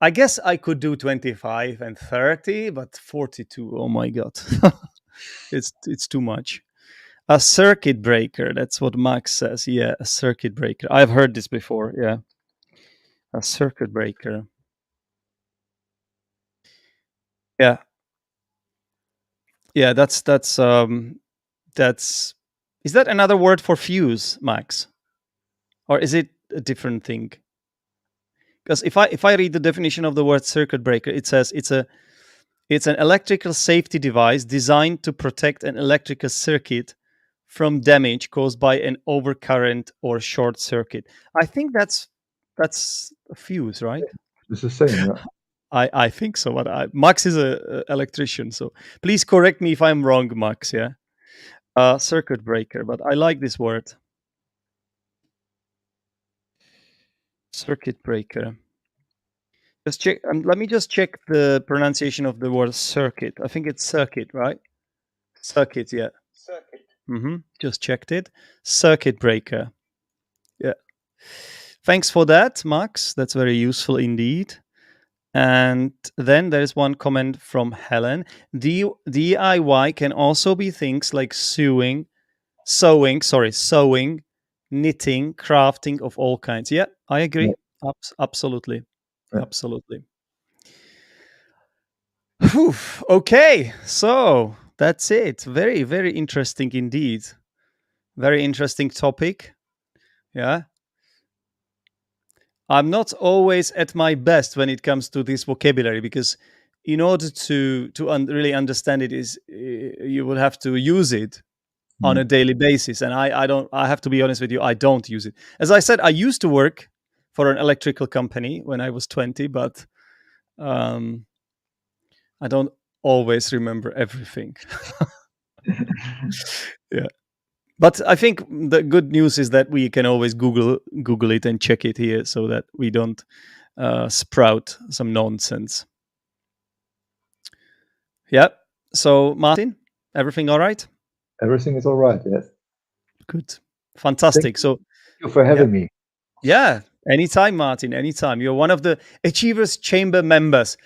A: I guess I could do 25 and 30, but 42. Oh my god, it's too much. A circuit breaker. That's what Max says. Yeah, a circuit breaker. I've heard this before. Yeah, a circuit breaker. Yeah, yeah. That's. Is that another word for fuse, Max, or is it a different thing? Because if I read the definition of the word circuit breaker, it says it's an electrical safety device designed to protect an electrical circuit from damage caused by an overcurrent or short circuit. I think that's a fuse, right?
B: It's the same. Yeah.
A: I think so. But Max is a electrician, so please correct me if I'm wrong, Max. Yeah, circuit breaker. But I like this word, circuit breaker. Just check. Let me just check the pronunciation of the word circuit. I think it's circuit, right? Circuit, yeah. Just checked it. Circuit breaker. Yeah. Thanks for that, Max. That's very useful indeed. And then there is one comment from Helen. DIY can also be things like sewing, knitting, crafting of all kinds. Yeah, I agree.
B: Yeah.
A: Absolutely.
B: Yeah.
A: Absolutely. Whew. Okay, so that's it. Very, very interesting indeed. Very interesting topic. Yeah. I'm not always at my best when it comes to this vocabulary because in order to really understand it is you will have to use it on a daily basis, and I have to be honest with you, I don't use it. As I said, I used to work for an electrical company when I was 20, but I don't always remember everything. Yeah. But I think the good news is that we can always Google it and check it here so that we don't sprout some nonsense. Yeah. So Martin, everything all right?
B: Everything is all right. Yes.
A: Good. Fantastic. So
B: Thank you for having me.
A: yeah, anytime, Martin. Anytime. You're one of the Achievers Chamber members.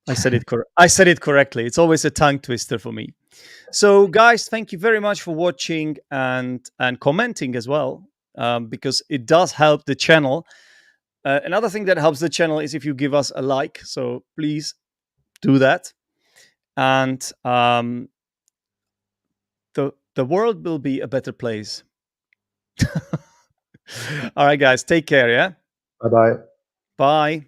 A: I said it correctly. It's always a tongue twister for me. So, guys, thank you very much for watching and commenting as well, because it does help the channel. Another thing that helps the channel is if you give us a like. So please do that, and the world will be a better place. All right, guys, take care. Yeah.
B: Bye bye.
A: Bye.